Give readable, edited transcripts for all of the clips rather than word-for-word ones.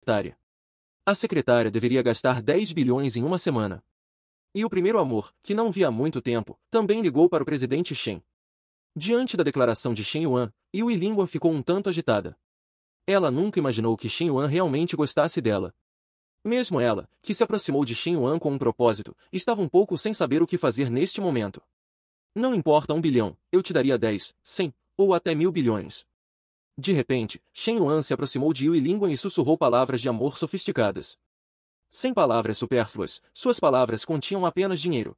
secretária. A secretária deveria gastar 10 bilhões em uma semana. E o primeiro amor, que não via há muito tempo, também ligou para o presidente Shen. Diante da declaração de Shen Yuan, Yue Lingguan ficou um tanto agitada. Ela nunca imaginou que Shen Yuan realmente gostasse dela. Mesmo ela, que se aproximou de Shen Yuan com um propósito, estava um pouco sem saber o que fazer neste momento. Não importa 1 bilhão, eu te daria 10, 100, ou até 1.000 bilhões. De repente, Shen Yuan se aproximou de Yue Lingguan e sussurrou palavras de amor sofisticadas. Sem palavras supérfluas, suas palavras continham apenas dinheiro.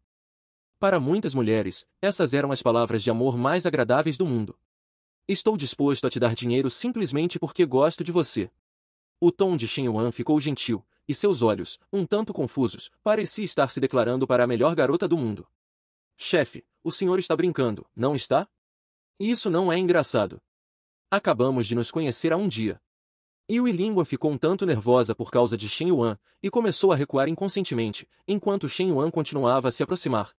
Para muitas mulheres, essas eram as palavras de amor mais agradáveis do mundo. Estou disposto a te dar dinheiro simplesmente porque gosto de você. O tom de Shen Yuan ficou gentil, e seus olhos, um tanto confusos, parecia estar se declarando para a melhor garota do mundo. Chefe, o senhor está brincando, não está? Isso não é engraçado. Acabamos de nos conhecer há um dia. Yue Lingguan ficou um tanto nervosa por causa de Shen Yuan, e começou a recuar inconscientemente, enquanto Shen Yuan continuava a se aproximar.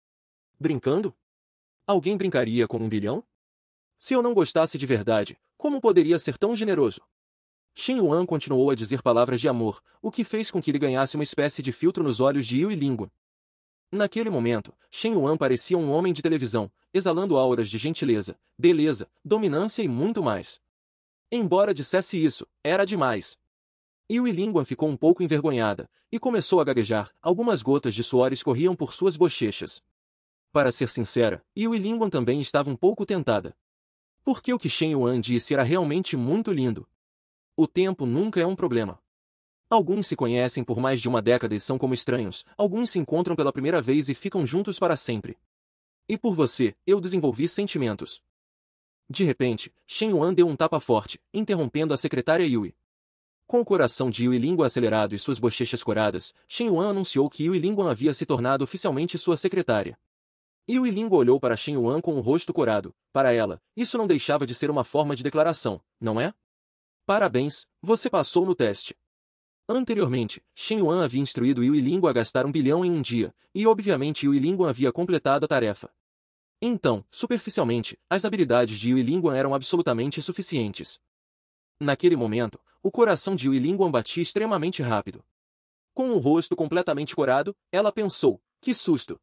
Brincando? Alguém brincaria com 1 bilhão? Se eu não gostasse de verdade, como poderia ser tão generoso? Shen Yuan continuou a dizer palavras de amor, o que fez com que ele ganhasse uma espécie de filtro nos olhos de Yue Lingguan. Naquele momento, Shen Yuan parecia um homem de televisão, exalando auras de gentileza, beleza, dominância e muito mais. Embora dissesse isso, era demais. Yue Lingguan ficou um pouco envergonhada, e começou a gaguejar, algumas gotas de suor escorriam por suas bochechas. Para ser sincera, Yue Lingguan também estava um pouco tentada. Porque o que Shen Yuan disse era realmente muito lindo. O tempo nunca é um problema. Alguns se conhecem por mais de uma década e são como estranhos, alguns se encontram pela primeira vez e ficam juntos para sempre. E por você, eu desenvolvi sentimentos. De repente, Shen Yuan deu um tapa forte, interrompendo a secretária Yue. Com o coração de Yue Lingguan acelerado e suas bochechas coradas, Shen Yuan anunciou que Yue Lingguan havia se tornado oficialmente sua secretária. Yue Lingguan olhou para Shen Yuan com o rosto corado. Para ela, isso não deixava de ser uma forma de declaração, não é? Parabéns, você passou no teste. Anteriormente, Shen Yuan havia instruído Yue Lingguan a gastar 1 bilhão em um dia, e obviamente Yue Lingguan havia completado a tarefa. Então, superficialmente, as habilidades de Yue Lingguan eram absolutamente suficientes. Naquele momento, o coração de Yue Lingguan batia extremamente rápido. Com o rosto completamente corado, ela pensou, que susto!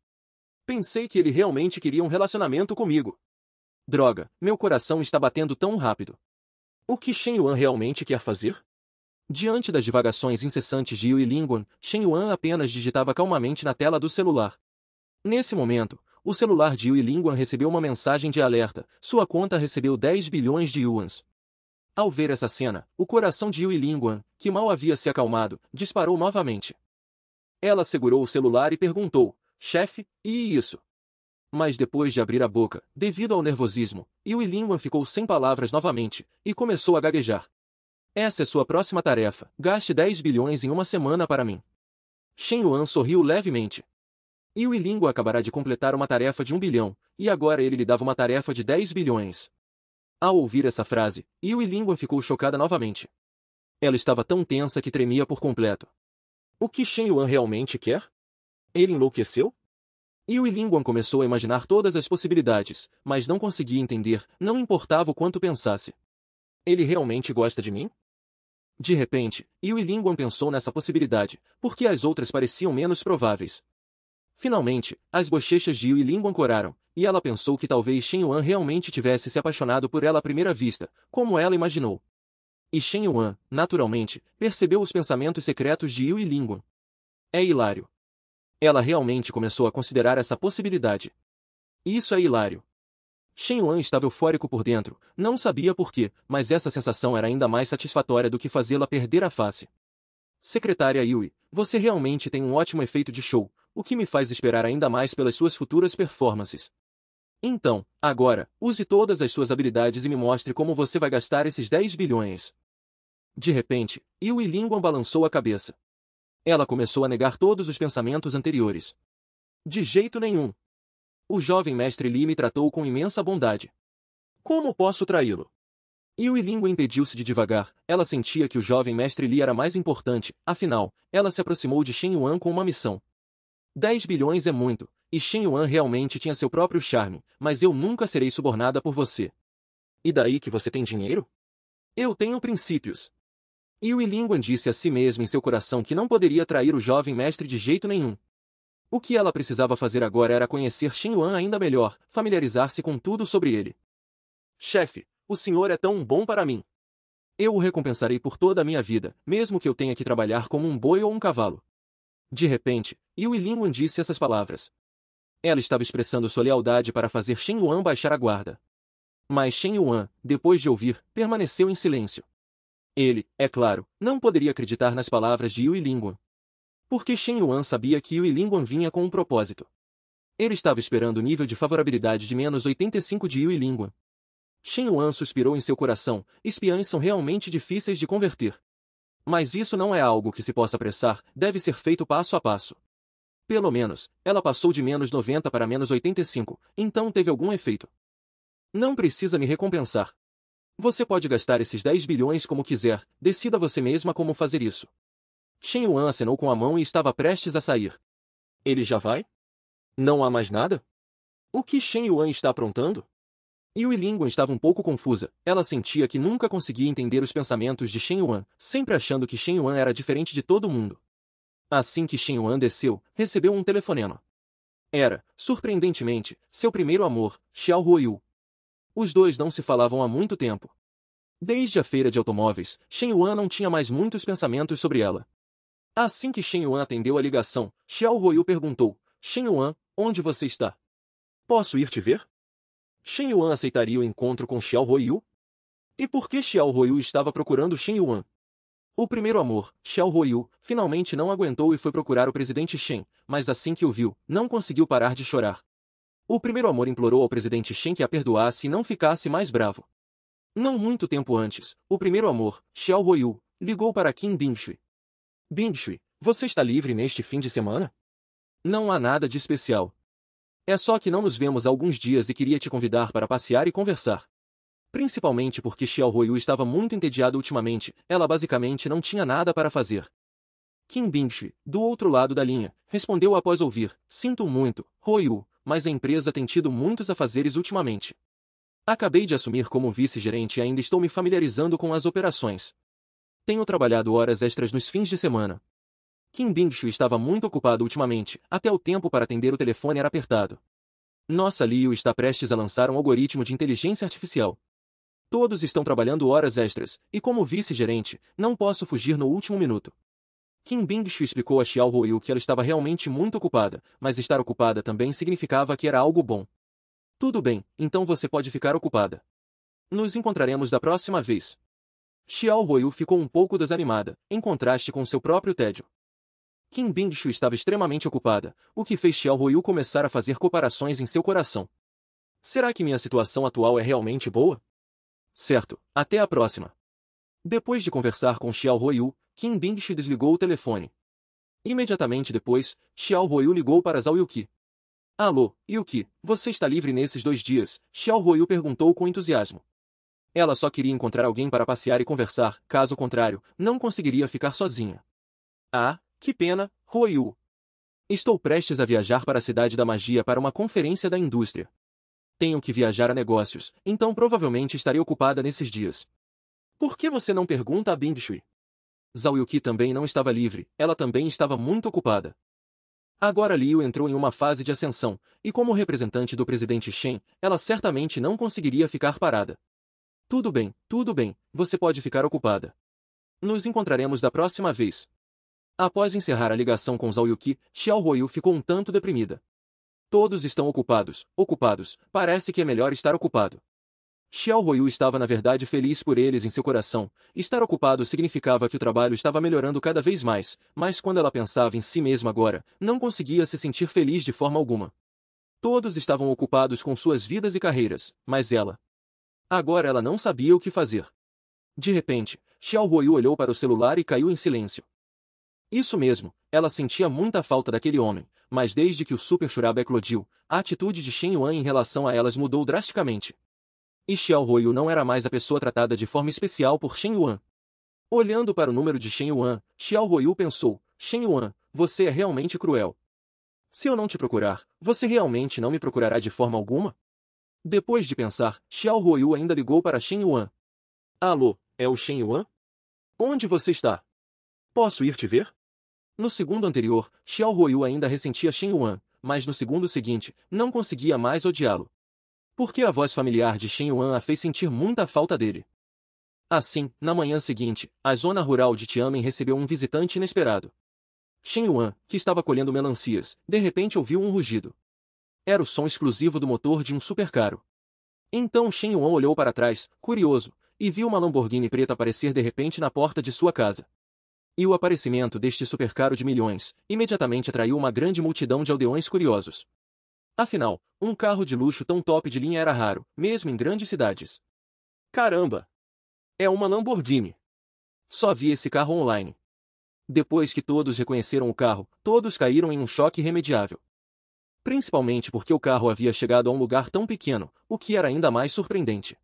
Pensei que ele realmente queria um relacionamento comigo. Droga, meu coração está batendo tão rápido. O que Shen Yuan realmente quer fazer? Diante das divagações incessantes de Yue Lingguan, Shen Yuan apenas digitava calmamente na tela do celular. Nesse momento, o celular de Yue Lingguan recebeu uma mensagem de alerta. Sua conta recebeu 10 bilhões de yuans. Ao ver essa cena, o coração de Yue Lingguan, que mal havia se acalmado, disparou novamente. Ela segurou o celular e perguntou, chefe, e isso? Mas depois de abrir a boca, devido ao nervosismo, Yue Lingguan ficou sem palavras novamente, e começou a gaguejar. Essa é sua próxima tarefa, gaste 10 bilhões em uma semana para mim. Shen Yuan sorriu levemente. Yue Lingguan acabará de completar uma tarefa de 1 bilhão, e agora ele lhe dava uma tarefa de 10 bilhões. Ao ouvir essa frase, Yue Lingguan ficou chocada novamente. Ela estava tão tensa que tremia por completo. O que Shen Yuan realmente quer? Ele enlouqueceu? Yue Lingguan começou a imaginar todas as possibilidades, mas não conseguia entender, não importava o quanto pensasse. Ele realmente gosta de mim? De repente, Yue Lingguan pensou nessa possibilidade, porque as outras pareciam menos prováveis. Finalmente, as bochechas de Yue Lingguan coraram, e ela pensou que talvez Shen Yuan realmente tivesse se apaixonado por ela à primeira vista, como ela imaginou. E Shen Yuan, naturalmente, percebeu os pensamentos secretos de Yue Lingguan. É hilário. Ela realmente começou a considerar essa possibilidade. Isso é hilário. Shen Yuan estava eufórico por dentro, não sabia por quê, mas essa sensação era ainda mais satisfatória do que fazê-la perder a face. Secretária Yue, você realmente tem um ótimo efeito de show, o que me faz esperar ainda mais pelas suas futuras performances. Então, agora, use todas as suas habilidades e me mostre como você vai gastar esses 10 bilhões. De repente, Yue Lingguan balançou a cabeça. Ela começou a negar todos os pensamentos anteriores. De jeito nenhum. O jovem mestre Li me tratou com imensa bondade. Como posso traí-lo? Yue Lingguan impediu-se de divagar, ela sentia que o jovem mestre Li era mais importante, afinal, ela se aproximou de Shen Yuan com uma missão. 10 bilhões é muito, e Shen Yuan realmente tinha seu próprio charme, mas eu nunca serei subornada por você. E daí que você tem dinheiro? Eu tenho princípios. E o Yilingwan disse a si mesmo em seu coração que não poderia trair o jovem mestre de jeito nenhum. O que ela precisava fazer agora era conhecer Shen Yuan ainda melhor, familiarizar-se com tudo sobre ele. Chefe, o senhor é tão bom para mim. Eu o recompensarei por toda a minha vida, mesmo que eu tenha que trabalhar como um boi ou um cavalo. De repente, Yu Yilingwan disse essas palavras. Ela estava expressando sua lealdade para fazer Shen Yuan baixar a guarda. Mas Shen Yuan, depois de ouvir, permaneceu em silêncio. Ele, é claro, não poderia acreditar nas palavras de Yu Yilingwan. Porque Shen Yuan sabia que Yu Yilingwan vinha com um propósito. Ele estava esperando o nível de favorabilidade de menos 85 de Yu Yilingwan. Shen Yuan suspirou em seu coração, espiãs são realmente difíceis de converter. Mas isso não é algo que se possa apressar, deve ser feito passo a passo. Pelo menos, ela passou de menos 90 para menos 85, então teve algum efeito. Não precisa me recompensar. Você pode gastar esses 10 bilhões como quiser, decida você mesma como fazer isso. Shen Yuan acenou com a mão e estava prestes a sair. Ele já vai? Não há mais nada? O que Shen Yuan está aprontando? Yu Yilingwan estava um pouco confusa, ela sentia que nunca conseguia entender os pensamentos de Shen Yuan, sempre achando que Shen Yuan era diferente de todo mundo. Assim que Shen Yuan desceu, recebeu um telefonema. Era, surpreendentemente, seu primeiro amor, Xiao Huoyu. Os dois não se falavam há muito tempo. Desde a feira de automóveis, Shen Yuan não tinha mais muitos pensamentos sobre ela. Assim que Shen Yuan atendeu a ligação, Xiao Huoyu perguntou, Shen Yuan, onde você está? Posso ir te ver? Shen Yuan aceitaria o encontro com Xiao Huoyu? E por que Xiao Huoyu estava procurando Shen Yuan? O primeiro amor, Xiao Huoyu, finalmente não aguentou e foi procurar o presidente Shen, mas assim que o viu, não conseguiu parar de chorar. O primeiro amor implorou ao presidente Shen que a perdoasse e não ficasse mais bravo. Não muito tempo antes, o primeiro amor, Xiao Huoyu, ligou para Qin Bingshui. Bingshui, você está livre neste fim de semana? Não há nada de especial. É só que não nos vemos há alguns dias e queria te convidar para passear e conversar. Principalmente porque Xiao Huoyu estava muito entediado ultimamente, ela basicamente não tinha nada para fazer. Qin Bingshui, do outro lado da linha, respondeu após ouvir, sinto muito, Huoyu, mas a empresa tem tido muitos afazeres ultimamente. Acabei de assumir como vice-gerente e ainda estou me familiarizando com as operações. Tenho trabalhado horas extras nos fins de semana. Qin Bingshui estava muito ocupado ultimamente, até o tempo para atender o telefone era apertado. Nossa Liu está prestes a lançar um algoritmo de inteligência artificial. Todos estão trabalhando horas extras, e como vice-gerente, não posso fugir no último minuto. Qin Bingshui explicou a Xiao Huoyu que ela estava realmente muito ocupada, mas estar ocupada também significava que era algo bom. Tudo bem, então você pode ficar ocupada. Nos encontraremos da próxima vez. Xiao Huoyu ficou um pouco desanimada, em contraste com seu próprio tédio. Qin Bingshui estava extremamente ocupada, o que fez Xiao Huoyu começar a fazer comparações em seu coração. Será que minha situação atual é realmente boa? Certo, até a próxima. Depois de conversar com Xiao Huoyu, Qin Bingshui desligou o telefone. Imediatamente depois, Xiao Huoyu ligou para Zhao Yuqi. Alô, Yuki, você está livre nesses 2 dias? Xiao Huoyu perguntou com entusiasmo. Ela só queria encontrar alguém para passear e conversar, caso contrário, não conseguiria ficar sozinha. Ah, que pena, Huoyu. Estou prestes a viajar para a cidade da magia para uma conferência da indústria. Tenho que viajar a negócios, então provavelmente estarei ocupada nesses dias. Por que você não pergunta a Bingshui? Zhao Yuqi também não estava livre, ela também estava muito ocupada. Agora Liu entrou em uma fase de ascensão, e como representante do presidente Shen, ela certamente não conseguiria ficar parada. Tudo bem, você pode ficar ocupada. Nos encontraremos da próxima vez. Após encerrar a ligação com Zhao Yuqi, Xiao Huoyu ficou um tanto deprimida. Todos estão ocupados, parece que é melhor estar ocupado. Xiao Huoyu estava na verdade feliz por eles em seu coração. Estar ocupado significava que o trabalho estava melhorando cada vez mais, mas quando ela pensava em si mesma agora, não conseguia se sentir feliz de forma alguma. Todos estavam ocupados com suas vidas e carreiras, mas ela... Agora ela não sabia o que fazer. De repente, Xiao Huoyu olhou para o celular e caiu em silêncio. Isso mesmo, ela sentia muita falta daquele homem, mas desde que o Super Shuraba eclodiu, a atitude de Shen Yuan em relação a elas mudou drasticamente. E Xiao Huoyu não era mais a pessoa tratada de forma especial por Shen Yuan. Olhando para o número de Shen Yuan, Xiao Huoyu pensou, Shen Yuan, você é realmente cruel. Se eu não te procurar, você realmente não me procurará de forma alguma? Depois de pensar, Xiao Huoyu ainda ligou para Shen Yuan. Alô, é o Shen Yuan? Onde você está? Posso ir te ver? No segundo anterior, Xiao Huoyu ainda ressentia Shen Yuan, mas no segundo seguinte, não conseguia mais odiá-lo. Porque a voz familiar de Shen Yuan a fez sentir muita falta dele. Assim, na manhã seguinte, a zona rural de Tianmen recebeu um visitante inesperado. Shen Yuan, que estava colhendo melancias, de repente ouviu um rugido. Era o som exclusivo do motor de um supercarro. Então Shen Yuan olhou para trás, curioso, e viu uma Lamborghini preta aparecer de repente na porta de sua casa. E o aparecimento deste supercarro de milhões, imediatamente atraiu uma grande multidão de aldeões curiosos. Afinal, um carro de luxo tão top de linha era raro, mesmo em grandes cidades. Caramba! É uma Lamborghini! Só vi esse carro online. Depois que todos reconheceram o carro, todos caíram em um choque irremediável. Principalmente porque o carro havia chegado a um lugar tão pequeno, o que era ainda mais surpreendente.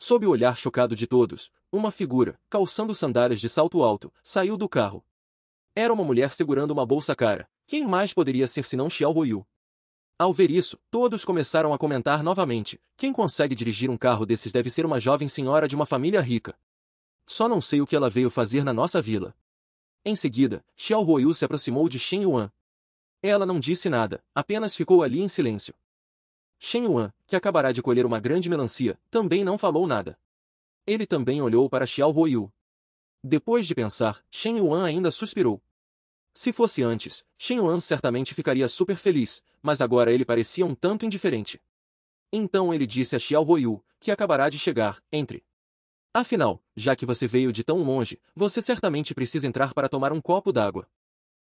Sob o olhar chocado de todos, uma figura, calçando sandálias de salto alto, saiu do carro. Era uma mulher segurando uma bolsa cara. Quem mais poderia ser senão Xiao Huoyu? Ao ver isso, todos começaram a comentar novamente. Quem consegue dirigir um carro desses deve ser uma jovem senhora de uma família rica. Só não sei o que ela veio fazer na nossa vila. Em seguida, Xiao Huoyu se aproximou de Shen Yuan. Ela não disse nada, apenas ficou ali em silêncio. Shen Yuan, que acabará de colher uma grande melancia, também não falou nada. Ele também olhou para Xiao Huoyu. Depois de pensar, Shen Yuan ainda suspirou. Se fosse antes, Shen Yuan certamente ficaria super feliz, mas agora ele parecia um tanto indiferente. Então ele disse a Xiao Huoyu, que acabará de chegar, entre. Afinal, já que você veio de tão longe, você certamente precisa entrar para tomar um copo d'água.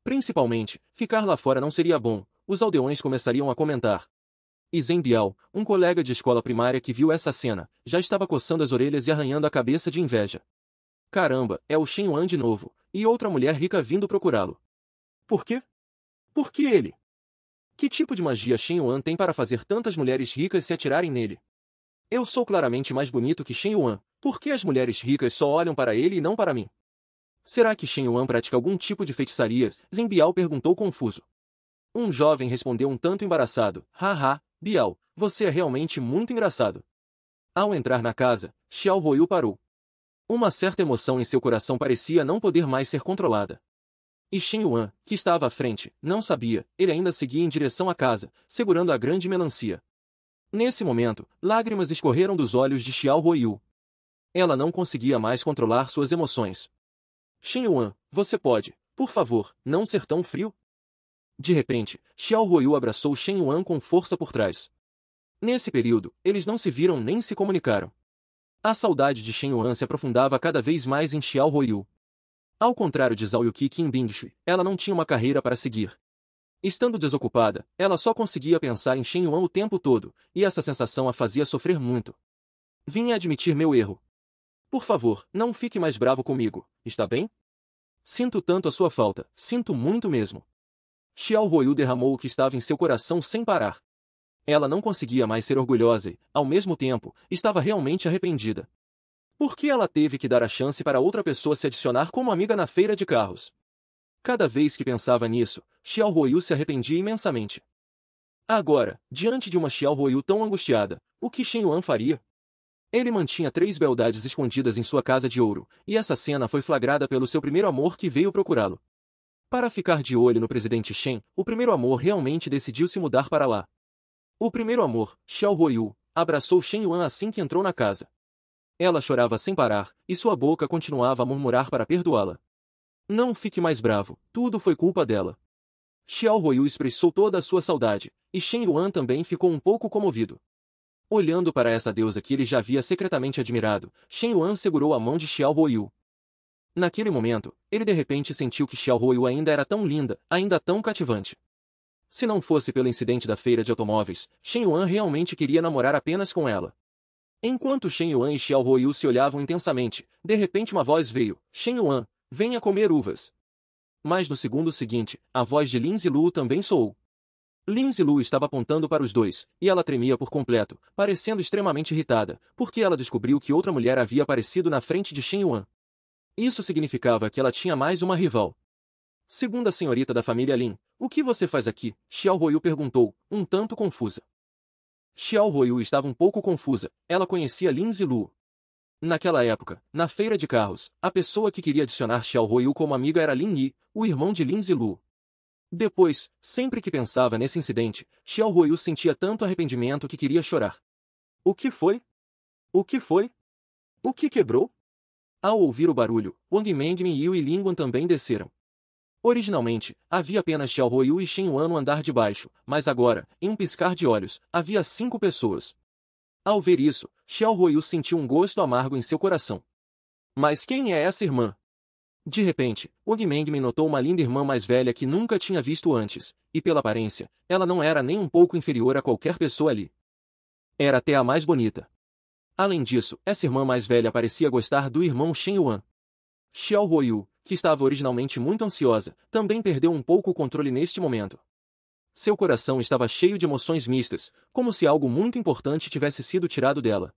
Principalmente, ficar lá fora não seria bom, os aldeões começariam a comentar. E Zhen Biao, um colega de escola primária que viu essa cena, já estava coçando as orelhas e arranhando a cabeça de inveja. Caramba, é o Shen Yuan de novo, e outra mulher rica vindo procurá-lo. Por quê? Por que ele? Que tipo de magia Shen Yuan tem para fazer tantas mulheres ricas se atirarem nele? Eu sou claramente mais bonito que Shen Yuan, por que as mulheres ricas só olham para ele e não para mim? Será que Shen Yuan pratica algum tipo de feitiçaria? Zhen Biao perguntou confuso. Um jovem respondeu um tanto embaraçado. Haha, Biao, você é realmente muito engraçado. Ao entrar na casa, Xiao Huoyu parou. Uma certa emoção em seu coração parecia não poder mais ser controlada. E Shen Yuan, que estava à frente, não sabia, ele ainda seguia em direção à casa, segurando a grande melancia. Nesse momento, lágrimas escorreram dos olhos de Xiao Huoyu. Ela não conseguia mais controlar suas emoções. Shen Yuan, você pode, por favor, não ser tão frio? De repente, Xiao Huoyu abraçou Shen Yuan com força por trás. Nesse período, eles não se viram nem se comunicaram. A saudade de Shen Yuan se aprofundava cada vez mais em Xiao Huoyu. Ao contrário de Zhao Yuqi e Qin Bingshui, ela não tinha uma carreira para seguir. Estando desocupada, ela só conseguia pensar em Shen Yuan o tempo todo, e essa sensação a fazia sofrer muito. Vim admitir meu erro. Por favor, não fique mais bravo comigo, está bem? Sinto tanto a sua falta, sinto muito mesmo. Xiao Huoyu derramou o que estava em seu coração sem parar. Ela não conseguia mais ser orgulhosa e, ao mesmo tempo, estava realmente arrependida. Por que ela teve que dar a chance para outra pessoa se adicionar como amiga na feira de carros? Cada vez que pensava nisso, Xiao Huoyu se arrependia imensamente. Agora, diante de uma Xiao Huoyu tão angustiada, o que Shen Yuan faria? Ele mantinha 3 beldades escondidas em sua casa de ouro, e essa cena foi flagrada pelo seu primeiro amor que veio procurá-lo. Para ficar de olho no presidente Shen, o primeiro amor realmente decidiu se mudar para lá. O primeiro amor, Xiao Huoyu, abraçou Shen Yuan assim que entrou na casa. Ela chorava sem parar, e sua boca continuava a murmurar para perdoá-la. Não fique mais bravo, tudo foi culpa dela. Xiao Huoyu expressou toda a sua saudade, e Shen Yuan também ficou um pouco comovido. Olhando para essa deusa que ele já havia secretamente admirado, Shen Yuan segurou a mão de Xiao Huoyu. Naquele momento, ele de repente sentiu que Xiao Huoyu ainda era tão linda, ainda tão cativante. Se não fosse pelo incidente da feira de automóveis, Shen Yuan realmente queria namorar apenas com ela. Enquanto Shen Yuan e Xiao Huoyu se olhavam intensamente, de repente uma voz veio: Shen Yuan, venha comer uvas. Mas no segundo seguinte, a voz de Lin Zilu também soou. Lin Zilu estava apontando para os dois, e ela tremia por completo, parecendo extremamente irritada, porque ela descobriu que outra mulher havia aparecido na frente de Shen Yuan. Isso significava que ela tinha mais uma rival. Segunda senhorita da família Lin, o que você faz aqui? Xiao Huoyu perguntou, um tanto confusa. Xiao Huoyu estava um pouco confusa, ela conhecia Lin Zilu. Naquela época, na feira de carros, a pessoa que queria adicionar Xiao Huiyu como amiga era Lin Yi, o irmão de Lin Zilu. Depois, sempre que pensava nesse incidente, Xiao Huiyu sentia tanto arrependimento que queria chorar. O que foi? O que foi? O que quebrou? Ao ouvir o barulho, Wang Mengmin e Yu Lingguan também desceram. Originalmente, havia apenas Xiao Huiyu e Shen Yuan no andar de baixo, mas agora, em um piscar de olhos, havia 5 pessoas. Ao ver isso, Xiao Huiyu sentiu um gosto amargo em seu coração. Mas quem é essa irmã? De repente, Wang Mengmin notou uma linda irmã mais velha que nunca tinha visto antes, e pela aparência, ela não era nem um pouco inferior a qualquer pessoa ali. Era até a mais bonita. Além disso, essa irmã mais velha parecia gostar do irmão Shen Yuan. Xiao Huiyu, que estava originalmente muito ansiosa, também perdeu um pouco o controle neste momento. Seu coração estava cheio de emoções mistas, como se algo muito importante tivesse sido tirado dela.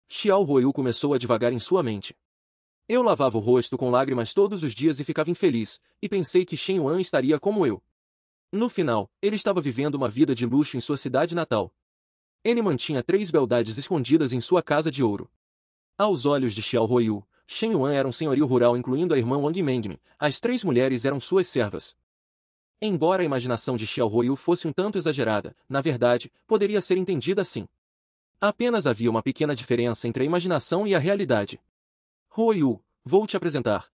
Xiao Huiyu começou a divagar em sua mente. Eu lavava o rosto com lágrimas todos os dias e ficava infeliz, e pensei que Shen Yuan estaria como eu. No final, ele estava vivendo uma vida de luxo em sua cidade natal. Ele mantinha 3 beldades escondidas em sua casa de ouro. Aos olhos de Xiao Huiyu, Shen Yuan era um senhorio rural incluindo a irmã Wang Mengmin, as 3 mulheres eram suas servas. Embora a imaginação de Xiao Huiyu fosse um tanto exagerada, na verdade, poderia ser entendida assim. Apenas havia uma pequena diferença entre a imaginação e a realidade. Huiyu, vou te apresentar.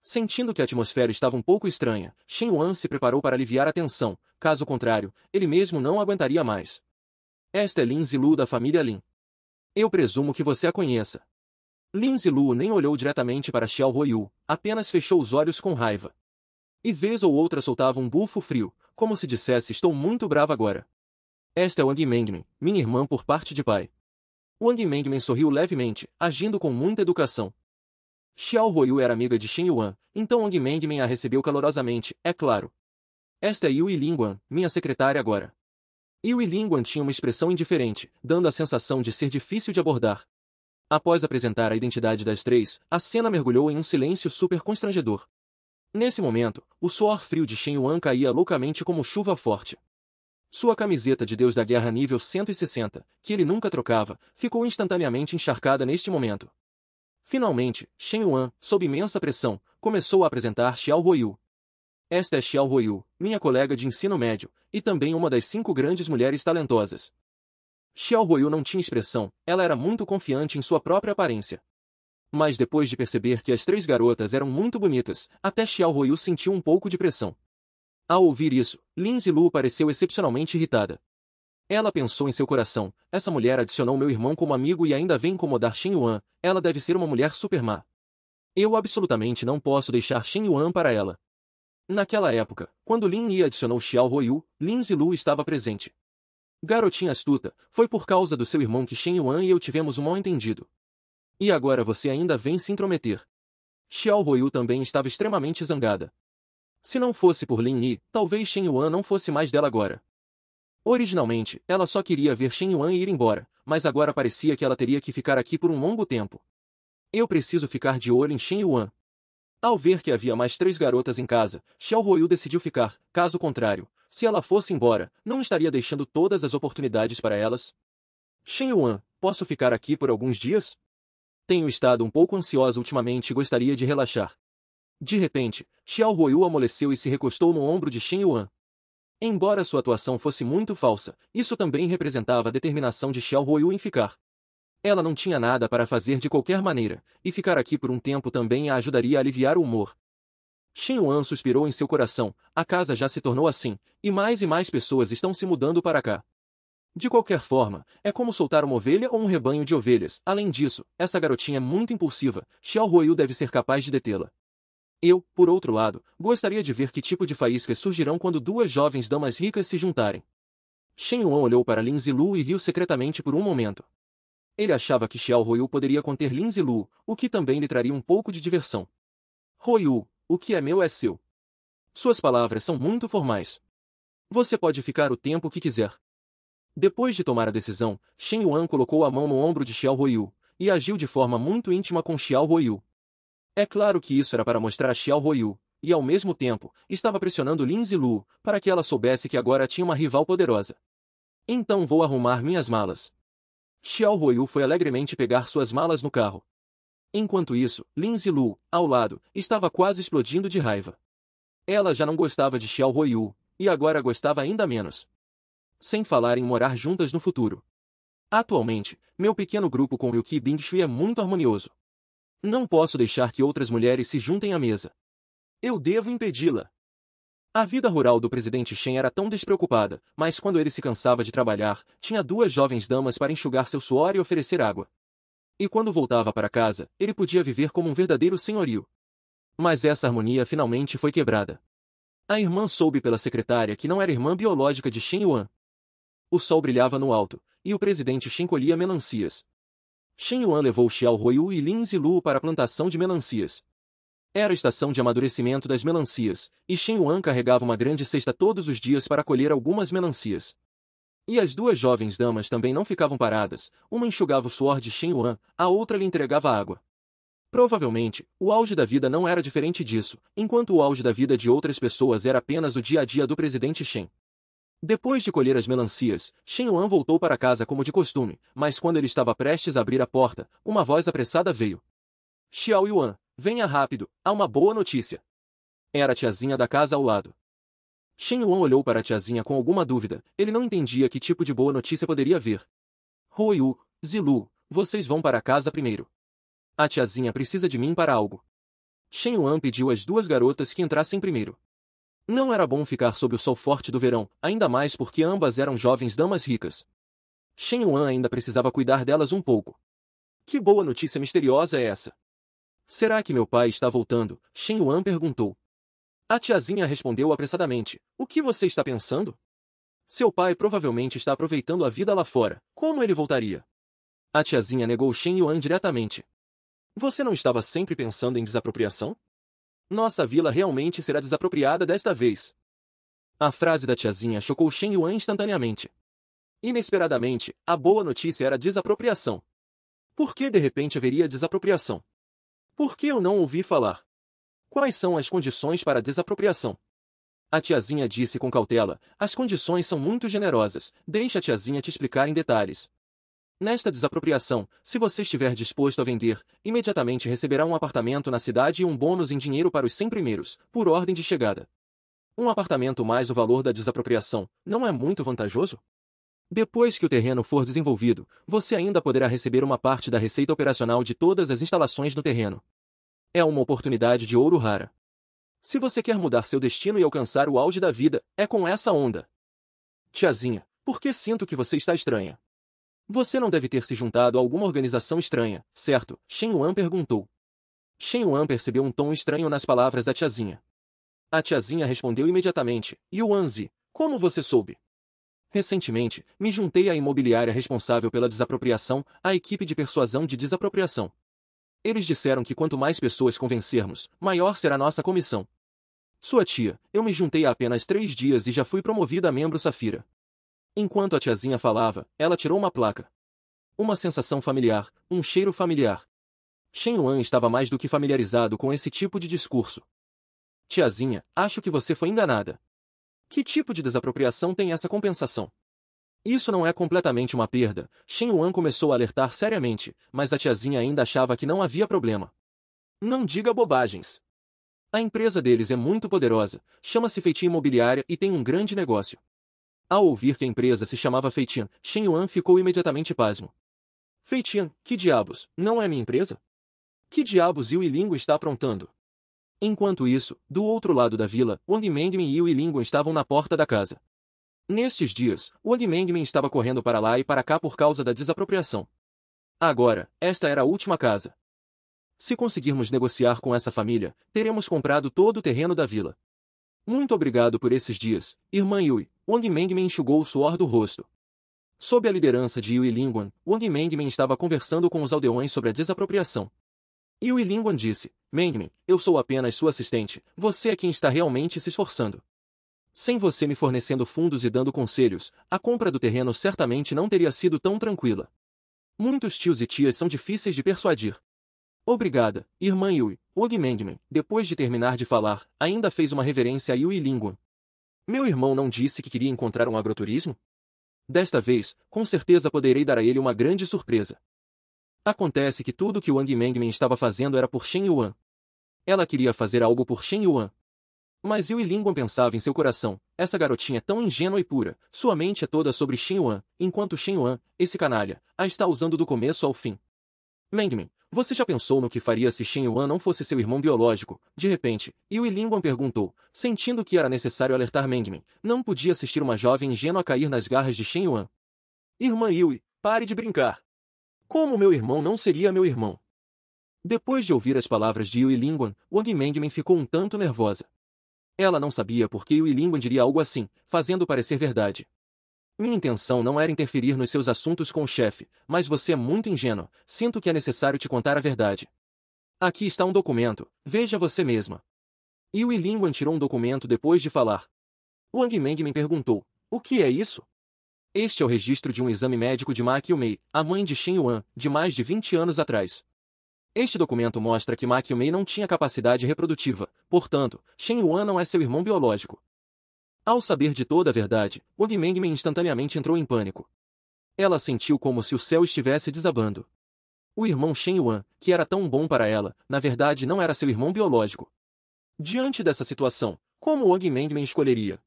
Sentindo que a atmosfera estava um pouco estranha, Shen Yuan se preparou para aliviar a tensão, caso contrário, ele mesmo não aguentaria mais. Esta é Lin Zilu da família Lin. Eu presumo que você a conheça. Lin Zilu nem olhou diretamente para Xiao Huiyu, apenas fechou os olhos com raiva. E vez ou outra soltava um bufo frio, como se dissesse estou muito brava agora. Esta é Wang Mengmin, minha irmã por parte de pai. Wang Mengmin sorriu levemente, agindo com muita educação. Xiao Huiyu era amiga de Shen Yuan, então Wang Mengmin a recebeu calorosamente, é claro. Esta é Yu Lingguan, minha secretária agora. Yu Lingguan tinha uma expressão indiferente, dando a sensação de ser difícil de abordar. Após apresentar a identidade das 3, a cena mergulhou em um silêncio super constrangedor. Nesse momento, o suor frio de Shen Yuan caía loucamente como chuva forte. Sua camiseta de Deus da Guerra nível 160, que ele nunca trocava, ficou instantaneamente encharcada neste momento. Finalmente, Shen Yuan, sob imensa pressão, começou a apresentar Xiao Huiyu. Esta é Xiao Huiyu, minha colega de ensino médio, e também uma das 5 grandes mulheres talentosas. Xiao Huiyu não tinha expressão, ela era muito confiante em sua própria aparência. Mas depois de perceber que as 3 garotas eram muito bonitas, até Xiao Huiyu sentiu um pouco de pressão. Ao ouvir isso, Lin Zilu pareceu excepcionalmente irritada. Ela pensou em seu coração, essa mulher adicionou meu irmão como amigo e ainda vem incomodar Shen Yuan, ela deve ser uma mulher super má. Eu absolutamente não posso deixar Shen Yuan para ela. Naquela época, quando Lin Yi adicionou Xiao Huiyu, Lin Zilu estava presente. Garotinha astuta, foi por causa do seu irmão que Shen Yuan e eu tivemos um mal-entendido. E agora você ainda vem se intrometer. Xiao Huiyu também estava extremamente zangada. Se não fosse por Lin Yi, talvez Shen Yuan não fosse mais dela agora. Originalmente, ela só queria ver Shen Yuan e ir embora, mas agora parecia que ela teria que ficar aqui por um longo tempo. Eu preciso ficar de olho em Shen Yuan. Ao ver que havia mais 3 garotas em casa, Xiao Huiyu decidiu ficar, caso contrário, se ela fosse embora, não estaria deixando todas as oportunidades para elas? Shen Yuan, posso ficar aqui por alguns dias? Tenho estado um pouco ansiosa ultimamente e gostaria de relaxar. De repente, Xiao Huiyu amoleceu e se recostou no ombro de Shen Yuan. Embora sua atuação fosse muito falsa, isso também representava a determinação de Xiao Huiyu em ficar. Ela não tinha nada para fazer de qualquer maneira, e ficar aqui por um tempo também a ajudaria a aliviar o humor. Shen Yuan suspirou em seu coração, a casa já se tornou assim, e mais pessoas estão se mudando para cá. De qualquer forma, é como soltar uma ovelha ou um rebanho de ovelhas. Além disso, essa garotinha é muito impulsiva, Xiao Huiyu deve ser capaz de detê-la. Eu, por outro lado, gostaria de ver que tipo de faíscas surgirão quando 2 jovens damas ricas se juntarem. Shen Yuan olhou para Lin Zilu e riu secretamente por um momento. Ele achava que Xiao Huiyu poderia conter Lin Zilu, o que também lhe traria um pouco de diversão. Huiyu, o que é meu é seu. Suas palavras são muito formais. Você pode ficar o tempo que quiser. Depois de tomar a decisão, Shen Yuan colocou a mão no ombro de Xiao Huiyu, e agiu de forma muito íntima com Xiao Huiyu. É claro que isso era para mostrar a Xiao Huiyu, e ao mesmo tempo, estava pressionando Lin Zilu, para que ela soubesse que agora tinha uma rival poderosa. Então vou arrumar minhas malas. Xiao Huiyu foi alegremente pegar suas malas no carro. Enquanto isso, Lin Zilu, ao lado, estava quase explodindo de raiva. Ela já não gostava de Xiao Huiyu, e agora gostava ainda menos. Sem falar em morar juntas no futuro. Atualmente, meu pequeno grupo com Ryuki Bingshui é muito harmonioso. Não posso deixar que outras mulheres se juntem à mesa. Eu devo impedi-la. A vida rural do presidente Shen era tão despreocupada, mas quando ele se cansava de trabalhar, tinha duas jovens damas para enxugar seu suor e oferecer água. E quando voltava para casa, ele podia viver como um verdadeiro senhorio. Mas essa harmonia finalmente foi quebrada. A irmã soube pela secretária que não era irmã biológica de Shen Yuan. O sol brilhava no alto, e o presidente Shen colhia melancias. Shen Yuan levou Xiao Huiyu e Lin Zilu para a plantação de melancias. Era a estação de amadurecimento das melancias, e Shen Yuan carregava uma grande cesta todos os dias para colher algumas melancias. E as duas jovens damas também não ficavam paradas, uma enxugava o suor de Shen Yuan, a outra lhe entregava água. Provavelmente, o auge da vida não era diferente disso, enquanto o auge da vida de outras pessoas era apenas o dia a dia do presidente Shen. Depois de colher as melancias, Shen Yuan voltou para casa como de costume, mas quando ele estava prestes a abrir a porta, uma voz apressada veio. Xiao Yuan, venha rápido, há uma boa notícia. Era a tiazinha da casa ao lado. Shen Yuan olhou para a tiazinha com alguma dúvida, ele não entendia que tipo de boa notícia poderia vir. Huiyu, Zilu, vocês vão para casa primeiro. A tiazinha precisa de mim para algo. Shen Yuan pediu às duas garotas que entrassem primeiro. Não era bom ficar sob o sol forte do verão, ainda mais porque ambas eram jovens damas ricas. Shen Yuan ainda precisava cuidar delas um pouco. Que boa notícia misteriosa é essa? Será que meu pai está voltando? Shen Yuan perguntou. A tiazinha respondeu apressadamente. O que você está pensando? Seu pai provavelmente está aproveitando a vida lá fora. Como ele voltaria? A tiazinha negou Shen Yuan diretamente. Você não estava sempre pensando em desapropriação? Nossa vila realmente será desapropriada desta vez. A frase da tiazinha chocou Shen Yuan instantaneamente. Inesperadamente, a boa notícia era desapropriação. Por que de repente haveria desapropriação? Por que eu não ouvi falar? Quais são as condições para a desapropriação? A tiazinha disse com cautela, as condições são muito generosas, deixa a tiazinha te explicar em detalhes. Nesta desapropriação, se você estiver disposto a vender, imediatamente receberá um apartamento na cidade e um bônus em dinheiro para os 100 primeiros, por ordem de chegada. Um apartamento mais o valor da desapropriação, não é muito vantajoso? Depois que o terreno for desenvolvido, você ainda poderá receber uma parte da receita operacional de todas as instalações no terreno. É uma oportunidade de ouro rara. Se você quer mudar seu destino e alcançar o auge da vida, é com essa onda. Tiazinha, por que sinto que você está estranha? Você não deve ter se juntado a alguma organização estranha, certo? Shen Yuan perguntou. Shen Yuan percebeu um tom estranho nas palavras da tiazinha. A tiazinha respondeu imediatamente, Yuanzi, como você soube? Recentemente, me juntei à imobiliária responsável pela desapropriação, à equipe de persuasão de desapropriação. Eles disseram que quanto mais pessoas convencermos, maior será nossa comissão. Sua tia, eu me juntei há apenas 3 dias e já fui promovida a membro Safira. Enquanto a tiazinha falava, ela tirou uma placa. Uma sensação familiar, um cheiro familiar. Shen Yuan estava mais do que familiarizado com esse tipo de discurso. Tiazinha, acho que você foi enganada. Que tipo de desapropriação tem essa compensação? Isso não é completamente uma perda. Shen Yuan começou a alertar seriamente, mas a tiazinha ainda achava que não havia problema. Não diga bobagens. A empresa deles é muito poderosa, chama-se Feitin Imobiliária e tem um grande negócio. Ao ouvir que a empresa se chamava Feitin, Shen Yuan ficou imediatamente pasmo. Feitin, que diabos, não é minha empresa? Que diabos Yu Yilingo está aprontando? Enquanto isso, do outro lado da vila, Wang Mengmin e Yu Yilingo estavam na porta da casa. Nestes dias, Wang Mengmin estava correndo para lá e para cá por causa da desapropriação. Agora, esta era a última casa. Se conseguirmos negociar com essa família, teremos comprado todo o terreno da vila. Muito obrigado por esses dias, irmã Yui. Wang Mengmin enxugou o suor do rosto. Sob a liderança de Yui Lingguan, Wang Mengmin estava conversando com os aldeões sobre a desapropriação. Yui Lingguan disse, Mengmin, eu sou apenas sua assistente, você é quem está realmente se esforçando. Sem você me fornecendo fundos e dando conselhos, a compra do terreno certamente não teria sido tão tranquila. Muitos tios e tias são difíceis de persuadir. Obrigada, irmã Yui. Wang Mengmin, depois de terminar de falar, ainda fez uma reverência a Yui Lingguan. Meu irmão não disse que queria encontrar um agroturismo? Desta vez, com certeza poderei dar a ele uma grande surpresa. Acontece que tudo que Wang Mengmen estava fazendo era por Shen Yuan. Ela queria fazer algo por Shen Yuan. Mas Yue Lingguan pensava em seu coração, essa garotinha é tão ingênua e pura, sua mente é toda sobre Shen Yuan, enquanto Shen Yuan, esse canalha, a está usando do começo ao fim. Mengmen, você já pensou no que faria se Shen Yuan não fosse seu irmão biológico? De repente, Yue Lingguan perguntou, sentindo que era necessário alertar Mengmen. Não podia assistir uma jovem ingênua cair nas garras de Shen Yuan. Irmã Yue, pare de brincar. Como meu irmão não seria meu irmão? Depois de ouvir as palavras de Yue Lingguan, Wang Mengmen ficou um tanto nervosa. Ela não sabia por que Yue Lingguan diria algo assim, fazendo parecer verdade. Minha intenção não era interferir nos seus assuntos com o chefe, mas você é muito ingênua, sinto que é necessário te contar a verdade. Aqui está um documento, veja você mesma. Yue Lingguan tirou um documento depois de falar. Wang Mengmen perguntou, o que é isso? Este é o registro de um exame médico de Ma Qiumei, a mãe de Shen Yuan, de mais de 20 anos atrás. Este documento mostra que Ma Qiumei não tinha capacidade reprodutiva, portanto, Shen Yuan não é seu irmão biológico. Ao saber de toda a verdade, Wang Mengmen instantaneamente entrou em pânico. Ela sentiu como se o céu estivesse desabando. O irmão Shen Yuan, que era tão bom para ela, na verdade não era seu irmão biológico. Diante dessa situação, como Wang Mengmen escolheria?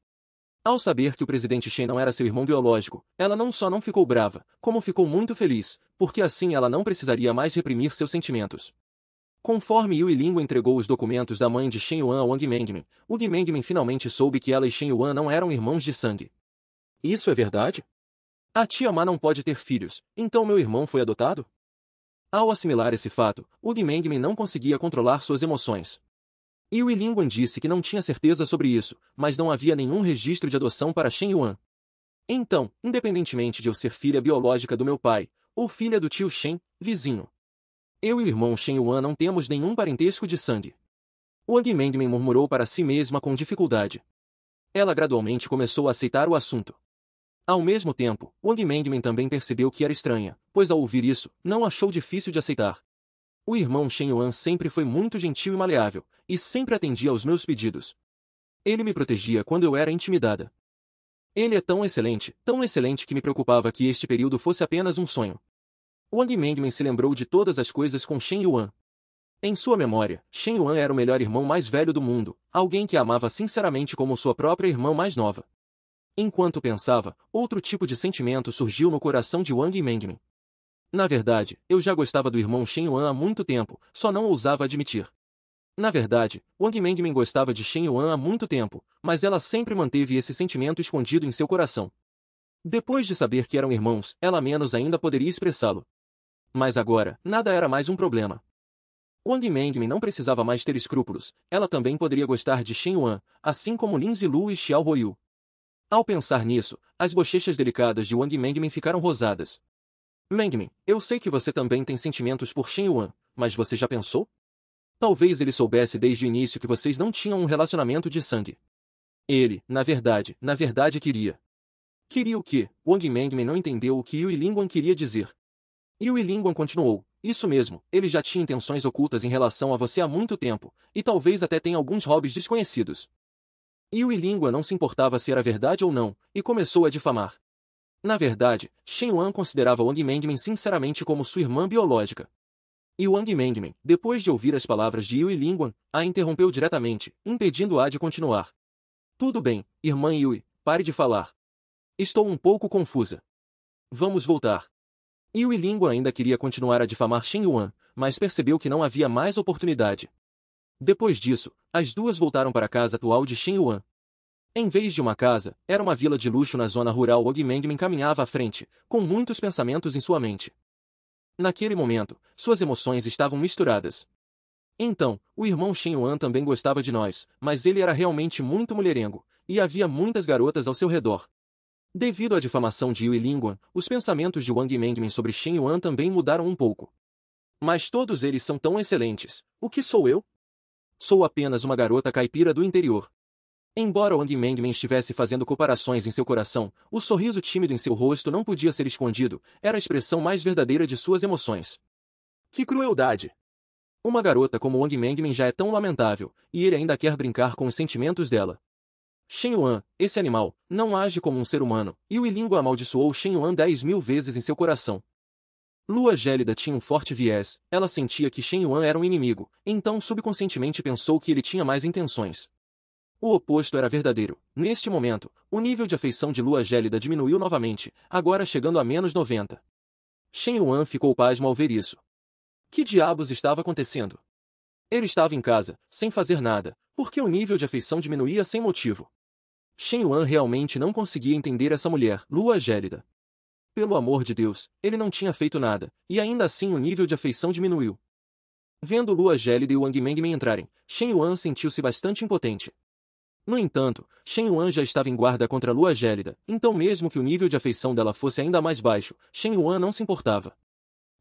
Ao saber que o presidente Shen não era seu irmão biológico, ela não só não ficou brava, como ficou muito feliz, porque assim ela não precisaria mais reprimir seus sentimentos. Conforme Yue Lingguan entregou os documentos da mãe de Shen Yuan a Wang Mengmen finalmente soube que ela e Shen Yuan não eram irmãos de sangue. Isso é verdade? A tia Ma não pode ter filhos, então meu irmão foi adotado? Ao assimilar esse fato, Wang Mengmen não conseguia controlar suas emoções. Yue Lingguan disse que não tinha certeza sobre isso, mas não havia nenhum registro de adoção para Shen Yuan. Então, independentemente de eu ser filha biológica do meu pai, ou filha do tio Shen, vizinho, eu e o irmão Shen Yuan não temos nenhum parentesco de sangue. Wang Mengmen murmurou para si mesma com dificuldade. Ela gradualmente começou a aceitar o assunto. Ao mesmo tempo, Wang Mengmen também percebeu que era estranha, pois ao ouvir isso, não achou difícil de aceitar. O irmão Shen Yuan sempre foi muito gentil e maleável, e sempre atendia aos meus pedidos. Ele me protegia quando eu era intimidada. Ele é tão excelente que me preocupava que este período fosse apenas um sonho. Wang Mengmen se lembrou de todas as coisas com Shen Yuan. Em sua memória, Shen Yuan era o melhor irmão mais velho do mundo, alguém que a amava sinceramente como sua própria irmã mais nova. Enquanto pensava, outro tipo de sentimento surgiu no coração de Wang Mengmen. Na verdade, eu já gostava do irmão Shen Yuan há muito tempo, só não ousava admitir. Na verdade, Wang Mengmen gostava de Shen Yuan há muito tempo, mas ela sempre manteve esse sentimento escondido em seu coração. Depois de saber que eram irmãos, ela menos ainda poderia expressá-lo. Mas agora, nada era mais um problema. Wang Mengmen não precisava mais ter escrúpulos, ela também poderia gostar de Shen Yuan, assim como Lin Zilu e Xiao Huoyu. Ao pensar nisso, as bochechas delicadas de Wang Mengmen ficaram rosadas. Mengmen, eu sei que você também tem sentimentos por Shen Yuan, mas você já pensou? Talvez ele soubesse desde o início que vocês não tinham um relacionamento de sangue. Ele, na verdade queria. Queria o quê? Wang Mengmen não entendeu o que Yue Lingguan queria dizer. Yue Lingguan continuou, isso mesmo, ele já tinha intenções ocultas em relação a você há muito tempo, e talvez até tenha alguns hobbies desconhecidos. Yue Lingguan não se importava se era verdade ou não, e começou a difamar. Na verdade, Shen Yuan considerava Wang Mengmen sinceramente como sua irmã biológica. E Wang Mengmen, depois de ouvir as palavras de Yue Lingguan, a interrompeu diretamente, impedindo-a de continuar. Tudo bem, irmã Yue, pare de falar. Estou um pouco confusa. Vamos voltar. Yue Lingguan ainda queria continuar a difamar Shen Yuan, mas percebeu que não havia mais oportunidade. Depois disso, as duas voltaram para a casa atual de Shen Yuan. Em vez de uma casa, era uma vila de luxo na zona rural. Wang Mengmen caminhava à frente, com muitos pensamentos em sua mente. Naquele momento, suas emoções estavam misturadas. Então, o irmão Shen Yuan também gostava de nós, mas ele era realmente muito mulherengo, e havia muitas garotas ao seu redor. Devido à difamação de Yue Lingguan, os pensamentos de Wang Mengmen sobre Shen Yuan também mudaram um pouco. Mas todos eles são tão excelentes. O que sou eu? Sou apenas uma garota caipira do interior. Embora Wang Mengmen estivesse fazendo comparações em seu coração, o sorriso tímido em seu rosto não podia ser escondido, era a expressão mais verdadeira de suas emoções. Que crueldade! Uma garota como Wang Mengmen já é tão lamentável, e ele ainda quer brincar com os sentimentos dela. Shen Yuan, esse animal, não age como um ser humano, e Yue Lingguan amaldiçoou Shen Yuan 10.000 vezes em seu coração. Lua Gélida tinha um forte viés, ela sentia que Shen Yuan era um inimigo, então subconscientemente pensou que ele tinha mais intenções. O oposto era verdadeiro. Neste momento, o nível de afeição de Lua Gélida diminuiu novamente, agora chegando a menos 90. Shen Yuan ficou pasmo ao ver isso. Que diabos estava acontecendo? Ele estava em casa, sem fazer nada, porque o nível de afeição diminuía sem motivo. Shen Yuan realmente não conseguia entender essa mulher, Lua Gélida. Pelo amor de Deus, ele não tinha feito nada, e ainda assim o nível de afeição diminuiu. Vendo Lua Gélida e Wang Mengmen entrarem, Shen Yuan sentiu-se bastante impotente. No entanto, Shen Yuan já estava em guarda contra Lua Gélida, então mesmo que o nível de afeição dela fosse ainda mais baixo, Shen Yuan não se importava.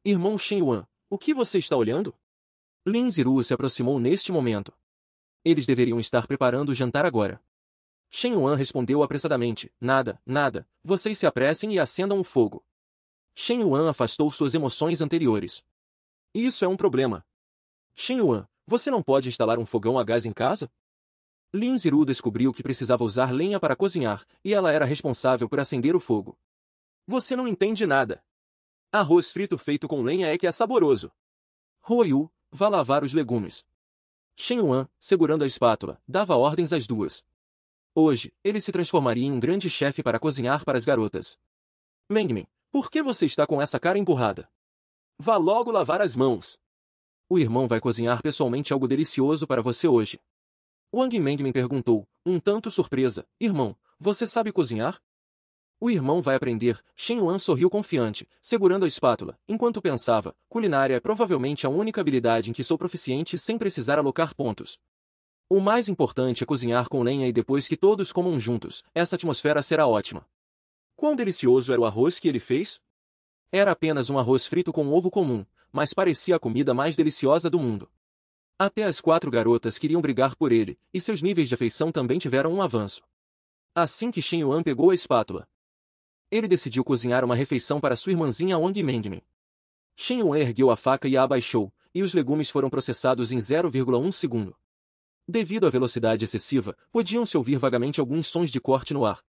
Irmão Shen Yuan, o que você está olhando? Lin Ziru se aproximou neste momento. Eles deveriam estar preparando o jantar agora. Shen Yuan respondeu apressadamente, nada, nada, vocês se apressem e acendam o fogo. Shen Yuan afastou suas emoções anteriores. Isso é um problema. Shen Yuan, você não pode instalar um fogão a gás em casa? Lin Ziru descobriu que precisava usar lenha para cozinhar, e ela era responsável por acender o fogo. Você não entende nada. Arroz frito feito com lenha é que é saboroso. Huoyu, vá lavar os legumes. Shen Yuan, segurando a espátula, dava ordens às duas. Hoje, ele se transformaria em um grande chefe para cozinhar para as garotas. Mengmen, por que você está com essa cara empurrada? Vá logo lavar as mãos. O irmão vai cozinhar pessoalmente algo delicioso para você hoje. Wang Mengmen perguntou, um tanto surpresa, irmão, você sabe cozinhar? O irmão vai aprender, Shen Yuan sorriu confiante, segurando a espátula, enquanto pensava, culinária é provavelmente a única habilidade em que sou proficiente sem precisar alocar pontos. O mais importante é cozinhar com lenha e depois que todos comam juntos, essa atmosfera será ótima. Quão delicioso era o arroz que ele fez? Era apenas um arroz frito com ovo comum, mas parecia a comida mais deliciosa do mundo. Até as 4 garotas queriam brigar por ele, e seus níveis de afeição também tiveram um avanço. Assim que Shen Yuan pegou a espátula, ele decidiu cozinhar uma refeição para sua irmãzinha Wang Mengmen. Shen Yuan ergueu a faca e a abaixou, e os legumes foram processados em 0,1 segundo. Devido à velocidade excessiva, podiam-se ouvir vagamente alguns sons de corte no ar.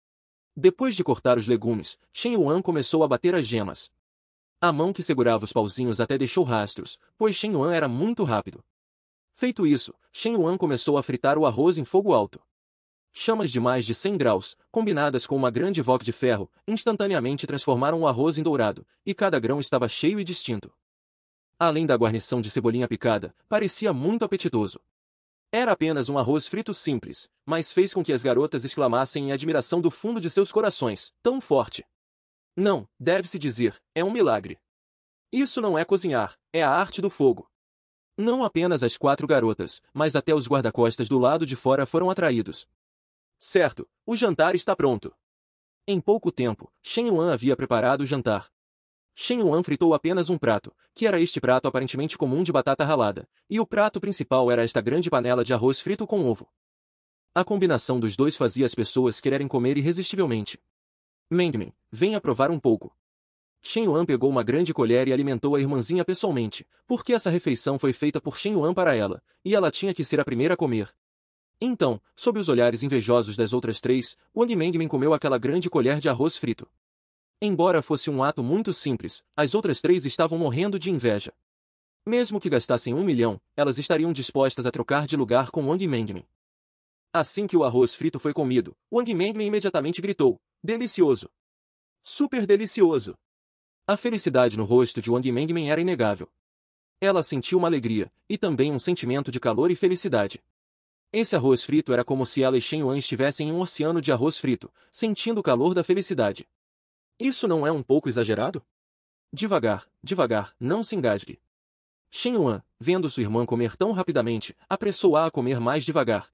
Depois de cortar os legumes, Shen Yuan começou a bater as gemas. A mão que segurava os pauzinhos até deixou rastros, pois Shen Yuan era muito rápido. Feito isso, Shen Yuan começou a fritar o arroz em fogo alto. Chamas de mais de 100 graus, combinadas com uma grande wok de ferro, instantaneamente transformaram o arroz em dourado, e cada grão estava cheio e distinto. Além da guarnição de cebolinha picada, parecia muito apetitoso. Era apenas um arroz frito simples, mas fez com que as garotas exclamassem em admiração do fundo de seus corações, tão forte. Não, deve-se dizer, é um milagre. Isso não é cozinhar, é a arte do fogo. Não apenas as 4 garotas, mas até os guarda-costas do lado de fora foram atraídos. Certo, o jantar está pronto. Em pouco tempo, Shen Yuan havia preparado o jantar. Shen Yuan fritou apenas um prato, que era este prato aparentemente comum de batata ralada, e o prato principal era esta grande panela de arroz frito com ovo. A combinação dos dois fazia as pessoas quererem comer irresistivelmente. Mengmen, venha provar um pouco. Shen Yuan pegou uma grande colher e alimentou a irmãzinha pessoalmente, porque essa refeição foi feita por Shen Yuan para ela, e ela tinha que ser a primeira a comer. Então, sob os olhares invejosos das outras 3, Wang Mengmen comeu aquela grande colher de arroz frito. Embora fosse um ato muito simples, as outras 3 estavam morrendo de inveja. Mesmo que gastassem 1 milhão, elas estariam dispostas a trocar de lugar com Wang Mengmen. Assim que o arroz frito foi comido, Wang Mengmen imediatamente gritou, delicioso! Super delicioso! A felicidade no rosto de Wang Mengmen era inegável. Ela sentiu uma alegria, e também um sentimento de calor e felicidade. Esse arroz frito era como se ela e Shen Yuan estivessem em um oceano de arroz frito, sentindo o calor da felicidade. Isso não é um pouco exagerado? Devagar, devagar, não se engasgue. Shen Yuan, vendo sua irmã comer tão rapidamente, apressou-a a comer mais devagar.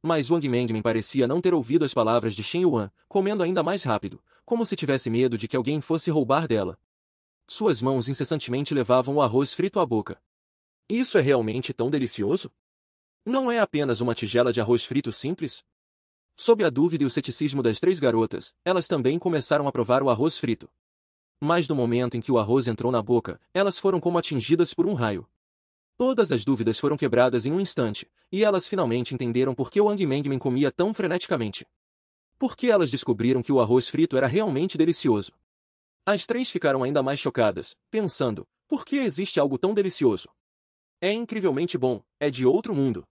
Mas Wang Mengmen parecia não ter ouvido as palavras de Shen Yuan, comendo ainda mais rápido, como se tivesse medo de que alguém fosse roubar dela. Suas mãos incessantemente levavam o arroz frito à boca. Isso é realmente tão delicioso? Não é apenas uma tigela de arroz frito simples? Sob a dúvida e o ceticismo das 3 garotas, elas também começaram a provar o arroz frito. Mas no momento em que o arroz entrou na boca, elas foram como atingidas por um raio. Todas as dúvidas foram quebradas em um instante, e elas finalmente entenderam por que Wang Mengmen comia tão freneticamente. Porque elas descobriram que o arroz frito era realmente delicioso. As três ficaram ainda mais chocadas, pensando, por que existe algo tão delicioso? É incrivelmente bom, é de outro mundo.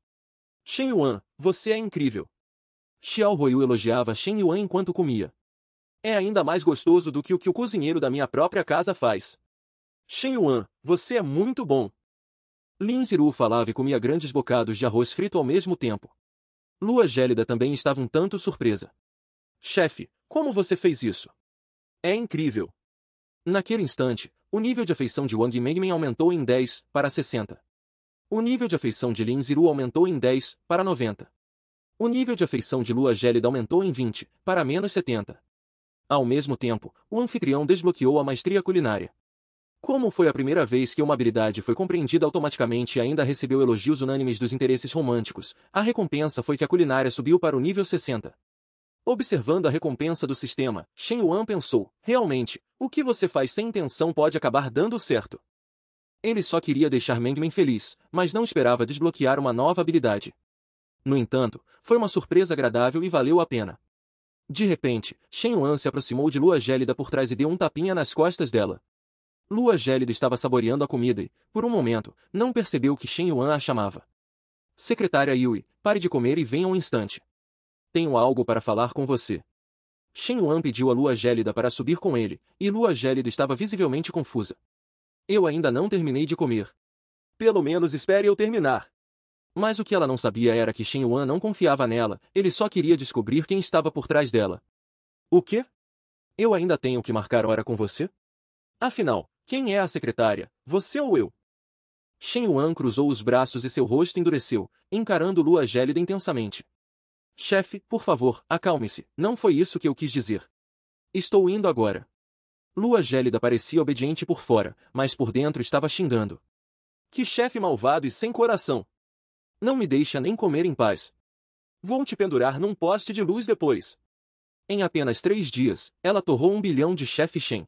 Shen Yuan, você é incrível. Xiao Ruiu elogiava Shen Yuan enquanto comia. É ainda mais gostoso do que o cozinheiro da minha própria casa faz. Shen Yuan, você é muito bom. Lin Ziru falava e comia grandes bocados de arroz frito ao mesmo tempo. Lua Gélida também estava um tanto surpresa. Chefe, como você fez isso? É incrível. Naquele instante, o nível de afeição de Wang Mengmen aumentou em 10 para 60. O nível de afeição de Lin Ziru aumentou em 10 para 90. O nível de afeição de Lua Gélida aumentou em 20 para menos 70. Ao mesmo tempo, o anfitrião desbloqueou a maestria culinária. Como foi a primeira vez que uma habilidade foi compreendida automaticamente e ainda recebeu elogios unânimes dos interesses românticos, a recompensa foi que a culinária subiu para o nível 60. Observando a recompensa do sistema, Shen Yuan pensou, realmente, o que você faz sem intenção pode acabar dando certo. Ele só queria deixar Mengmen feliz, mas não esperava desbloquear uma nova habilidade. No entanto, foi uma surpresa agradável e valeu a pena. De repente, Shen Yuan se aproximou de Lua Gélida por trás e deu um tapinha nas costas dela. Lua Gélida estava saboreando a comida e, por um momento, não percebeu que Shen Yuan a chamava. Secretária Yui, pare de comer e venha um instante. Tenho algo para falar com você. Shen Yuan pediu a Lua Gélida para subir com ele, e Lua Gélida estava visivelmente confusa. Eu ainda não terminei de comer. Pelo menos espere eu terminar. Mas o que ela não sabia era que Shen Yuan não confiava nela, ele só queria descobrir quem estava por trás dela. O quê? Eu ainda tenho que marcar hora com você? Afinal, quem é a secretária, você ou eu? Shen Yuan cruzou os braços e seu rosto endureceu, encarando Lua Gélida intensamente. Chefe, por favor, acalme-se, não foi isso que eu quis dizer. Estou indo agora. Lua Gélida parecia obediente por fora, mas por dentro estava xingando. Que chefe malvado e sem coração! Não me deixa nem comer em paz. Vou te pendurar num poste de luz depois. Em apenas 3 dias, ela torrou 1 bilhão de chefe Shen.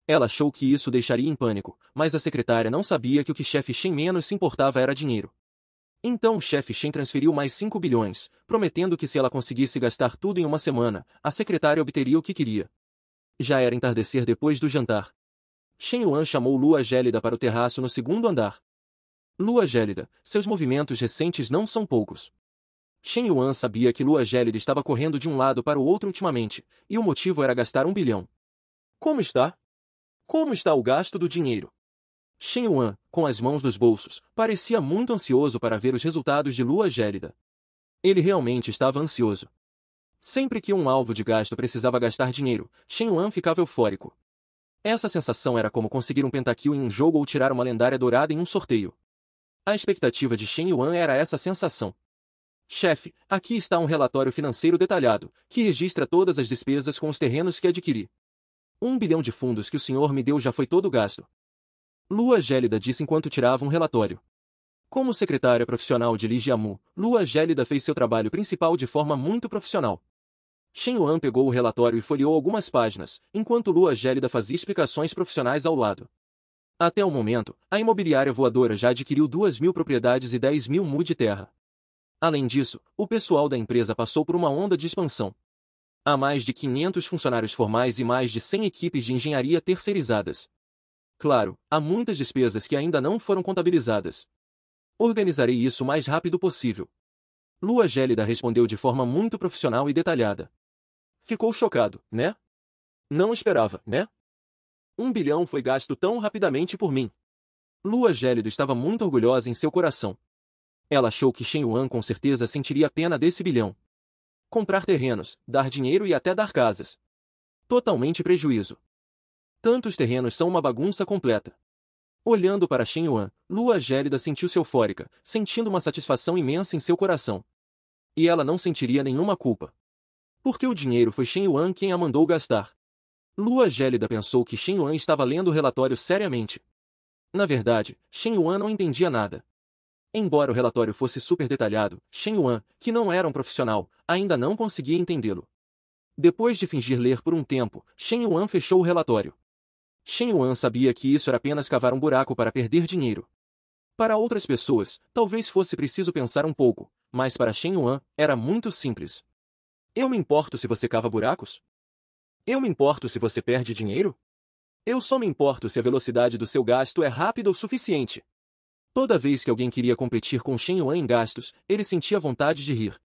Ela achou que isso deixaria em pânico, mas a secretária não sabia que o que chefe Shen menos se importava era dinheiro. Então o chefe Shen transferiu mais 5 bilhões, prometendo que se ela conseguisse gastar tudo em uma semana, a secretária obteria o que queria. Já era entardecer depois do jantar. Shen Yuan chamou Lua Gélida para o terraço no segundo andar. Lua Gélida, seus movimentos recentes não são poucos. Shen Yuan sabia que Lua Gélida estava correndo de um lado para o outro ultimamente, e o motivo era gastar 1 bilhão. Como está? Como está o gasto do dinheiro? Shen Yuan, com as mãos nos bolsos, parecia muito ansioso para ver os resultados de Lua Gélida. Ele realmente estava ansioso. Sempre que um alvo de gasto precisava gastar dinheiro, Shen Yuan ficava eufórico. Essa sensação era como conseguir um pentakill em um jogo ou tirar uma lendária dourada em um sorteio. A expectativa de Shen Yuan era essa sensação. Chefe, aqui está um relatório financeiro detalhado, que registra todas as despesas com os terrenos que adquiri. 1 bilhão de fundos que o senhor me deu já foi todo gasto. Lua Gélida disse enquanto tirava um relatório. Como secretária profissional de Li Jiamu, Lua Gélida fez seu trabalho principal de forma muito profissional. Shen Yuan pegou o relatório e folheou algumas páginas, enquanto Lua Gélida fazia explicações profissionais ao lado. Até o momento, a imobiliária voadora já adquiriu 2.000 propriedades e 10.000 mu de terra. Além disso, o pessoal da empresa passou por uma onda de expansão. Há mais de 500 funcionários formais e mais de 100 equipes de engenharia terceirizadas. Claro, há muitas despesas que ainda não foram contabilizadas. Organizarei isso o mais rápido possível. Lua Gélida respondeu de forma muito profissional e detalhada. Ficou chocado, né? Não esperava, né? 1 bilhão foi gasto tão rapidamente por mim. Lua Gélida estava muito orgulhosa em seu coração. Ela achou que Shen Yuan com certeza sentiria pena desse bilhão. Comprar terrenos, dar dinheiro e até dar casas. Totalmente prejuízo. Tantos terrenos são uma bagunça completa. Olhando para Shen Yuan, Lua Gélida sentiu-se eufórica, sentindo uma satisfação imensa em seu coração. E ela não sentiria nenhuma culpa. Porque o dinheiro foi Shen Yuan quem a mandou gastar. Lua Gélida pensou que Shen Yuan estava lendo o relatório seriamente. Na verdade, Shen Yuan não entendia nada. Embora o relatório fosse super detalhado, Shen Yuan, que não era um profissional, ainda não conseguia entendê-lo. Depois de fingir ler por um tempo, Shen Yuan fechou o relatório. Shen Yuan sabia que isso era apenas cavar um buraco para perder dinheiro. Para outras pessoas, talvez fosse preciso pensar um pouco, mas para Shen Yuan, era muito simples. Eu me importo se você cava buracos? Eu me importo se você perde dinheiro? Eu só me importo se a velocidade do seu gasto é rápida o suficiente. Toda vez que alguém queria competir com Shen Yuan em gastos, ele sentia vontade de rir.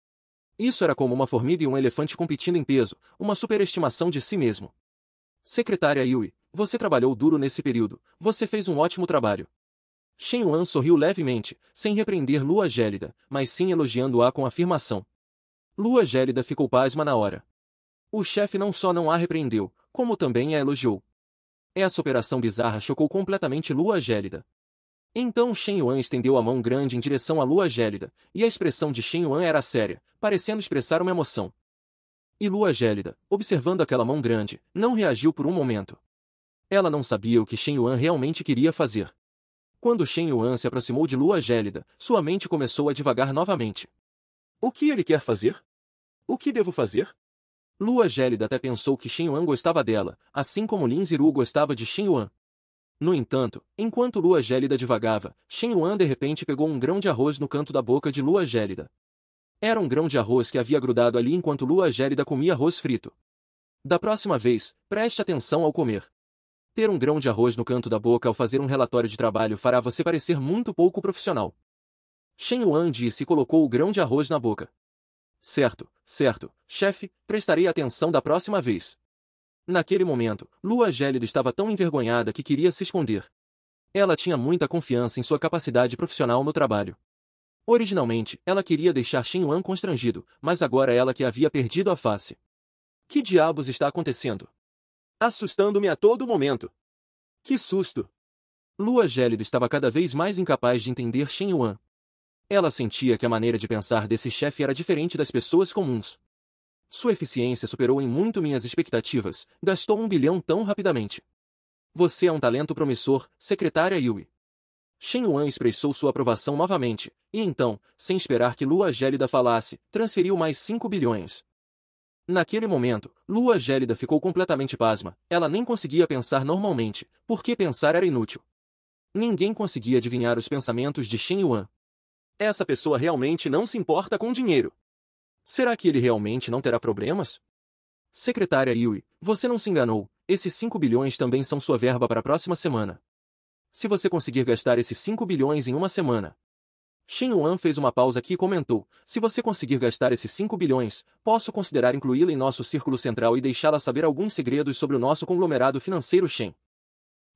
Isso era como uma formiga e um elefante competindo em peso, uma superestimação de si mesmo. Secretária Yui, você trabalhou duro nesse período, você fez um ótimo trabalho. Shen Yuan sorriu levemente, sem repreender Lua Gélida, mas sim elogiando-a com afirmação. Lua Gélida ficou pasma na hora. O chefe não só não a repreendeu, como também a elogiou. Essa operação bizarra chocou completamente Lua Gélida. Então Shen Yuan estendeu a mão grande em direção à Lua Gélida, e a expressão de Shen Yuan era séria, parecendo expressar uma emoção. E Lua Gélida, observando aquela mão grande, não reagiu por um momento. Ela não sabia o que Shen Yuan realmente queria fazer. Quando Shen Yuan se aproximou de Lua Gélida, sua mente começou a divagar novamente. O que ele quer fazer? O que devo fazer? Lua Gélida até pensou que Shen Yuan gostava dela, assim como Lin Ziru gostava de Shen Yuan. No entanto, enquanto Lua Gélida divagava, Shen Yuan de repente pegou um grão de arroz no canto da boca de Lua Gélida. Era um grão de arroz que havia grudado ali enquanto Lua Gélida comia arroz frito. Da próxima vez, preste atenção ao comer. Ter um grão de arroz no canto da boca ao fazer um relatório de trabalho fará você parecer muito pouco profissional. Shen Yuan disse e colocou o grão de arroz na boca. Certo, chefe, prestarei atenção da próxima vez. Naquele momento, Lua Gélida estava tão envergonhada que queria se esconder. Ela tinha muita confiança em sua capacidade profissional no trabalho. Originalmente, ela queria deixar Shen Yuan constrangido, mas agora ela que havia perdido a face. Que diabos está acontecendo? Assustando-me a todo momento. Que susto! Lua Gélida estava cada vez mais incapaz de entender Shen Yuan. Ela sentia que a maneira de pensar desse chefe era diferente das pessoas comuns. Sua eficiência superou em muito minhas expectativas, gastou 1 bilhão tão rapidamente. Você é um talento promissor, secretária Yui. Shen Yuan expressou sua aprovação novamente, e então, sem esperar que Lua Gélida falasse, transferiu mais 5 bilhões. Naquele momento, Lua Gélida ficou completamente pasma, ela nem conseguia pensar normalmente, porque pensar era inútil. Ninguém conseguia adivinhar os pensamentos de Shen Yuan. Essa pessoa realmente não se importa com dinheiro. Será que ele realmente não terá problemas? Secretária Yui, você não se enganou, esses 5 bilhões também são sua verba para a próxima semana. Se você conseguir gastar esses 5 bilhões em uma semana. Shen Yuan fez uma pausa aqui e comentou, se você conseguir gastar esses 5 bilhões, posso considerar incluí-la em nosso círculo central e deixá-la saber alguns segredos sobre o nosso conglomerado financeiro Shen.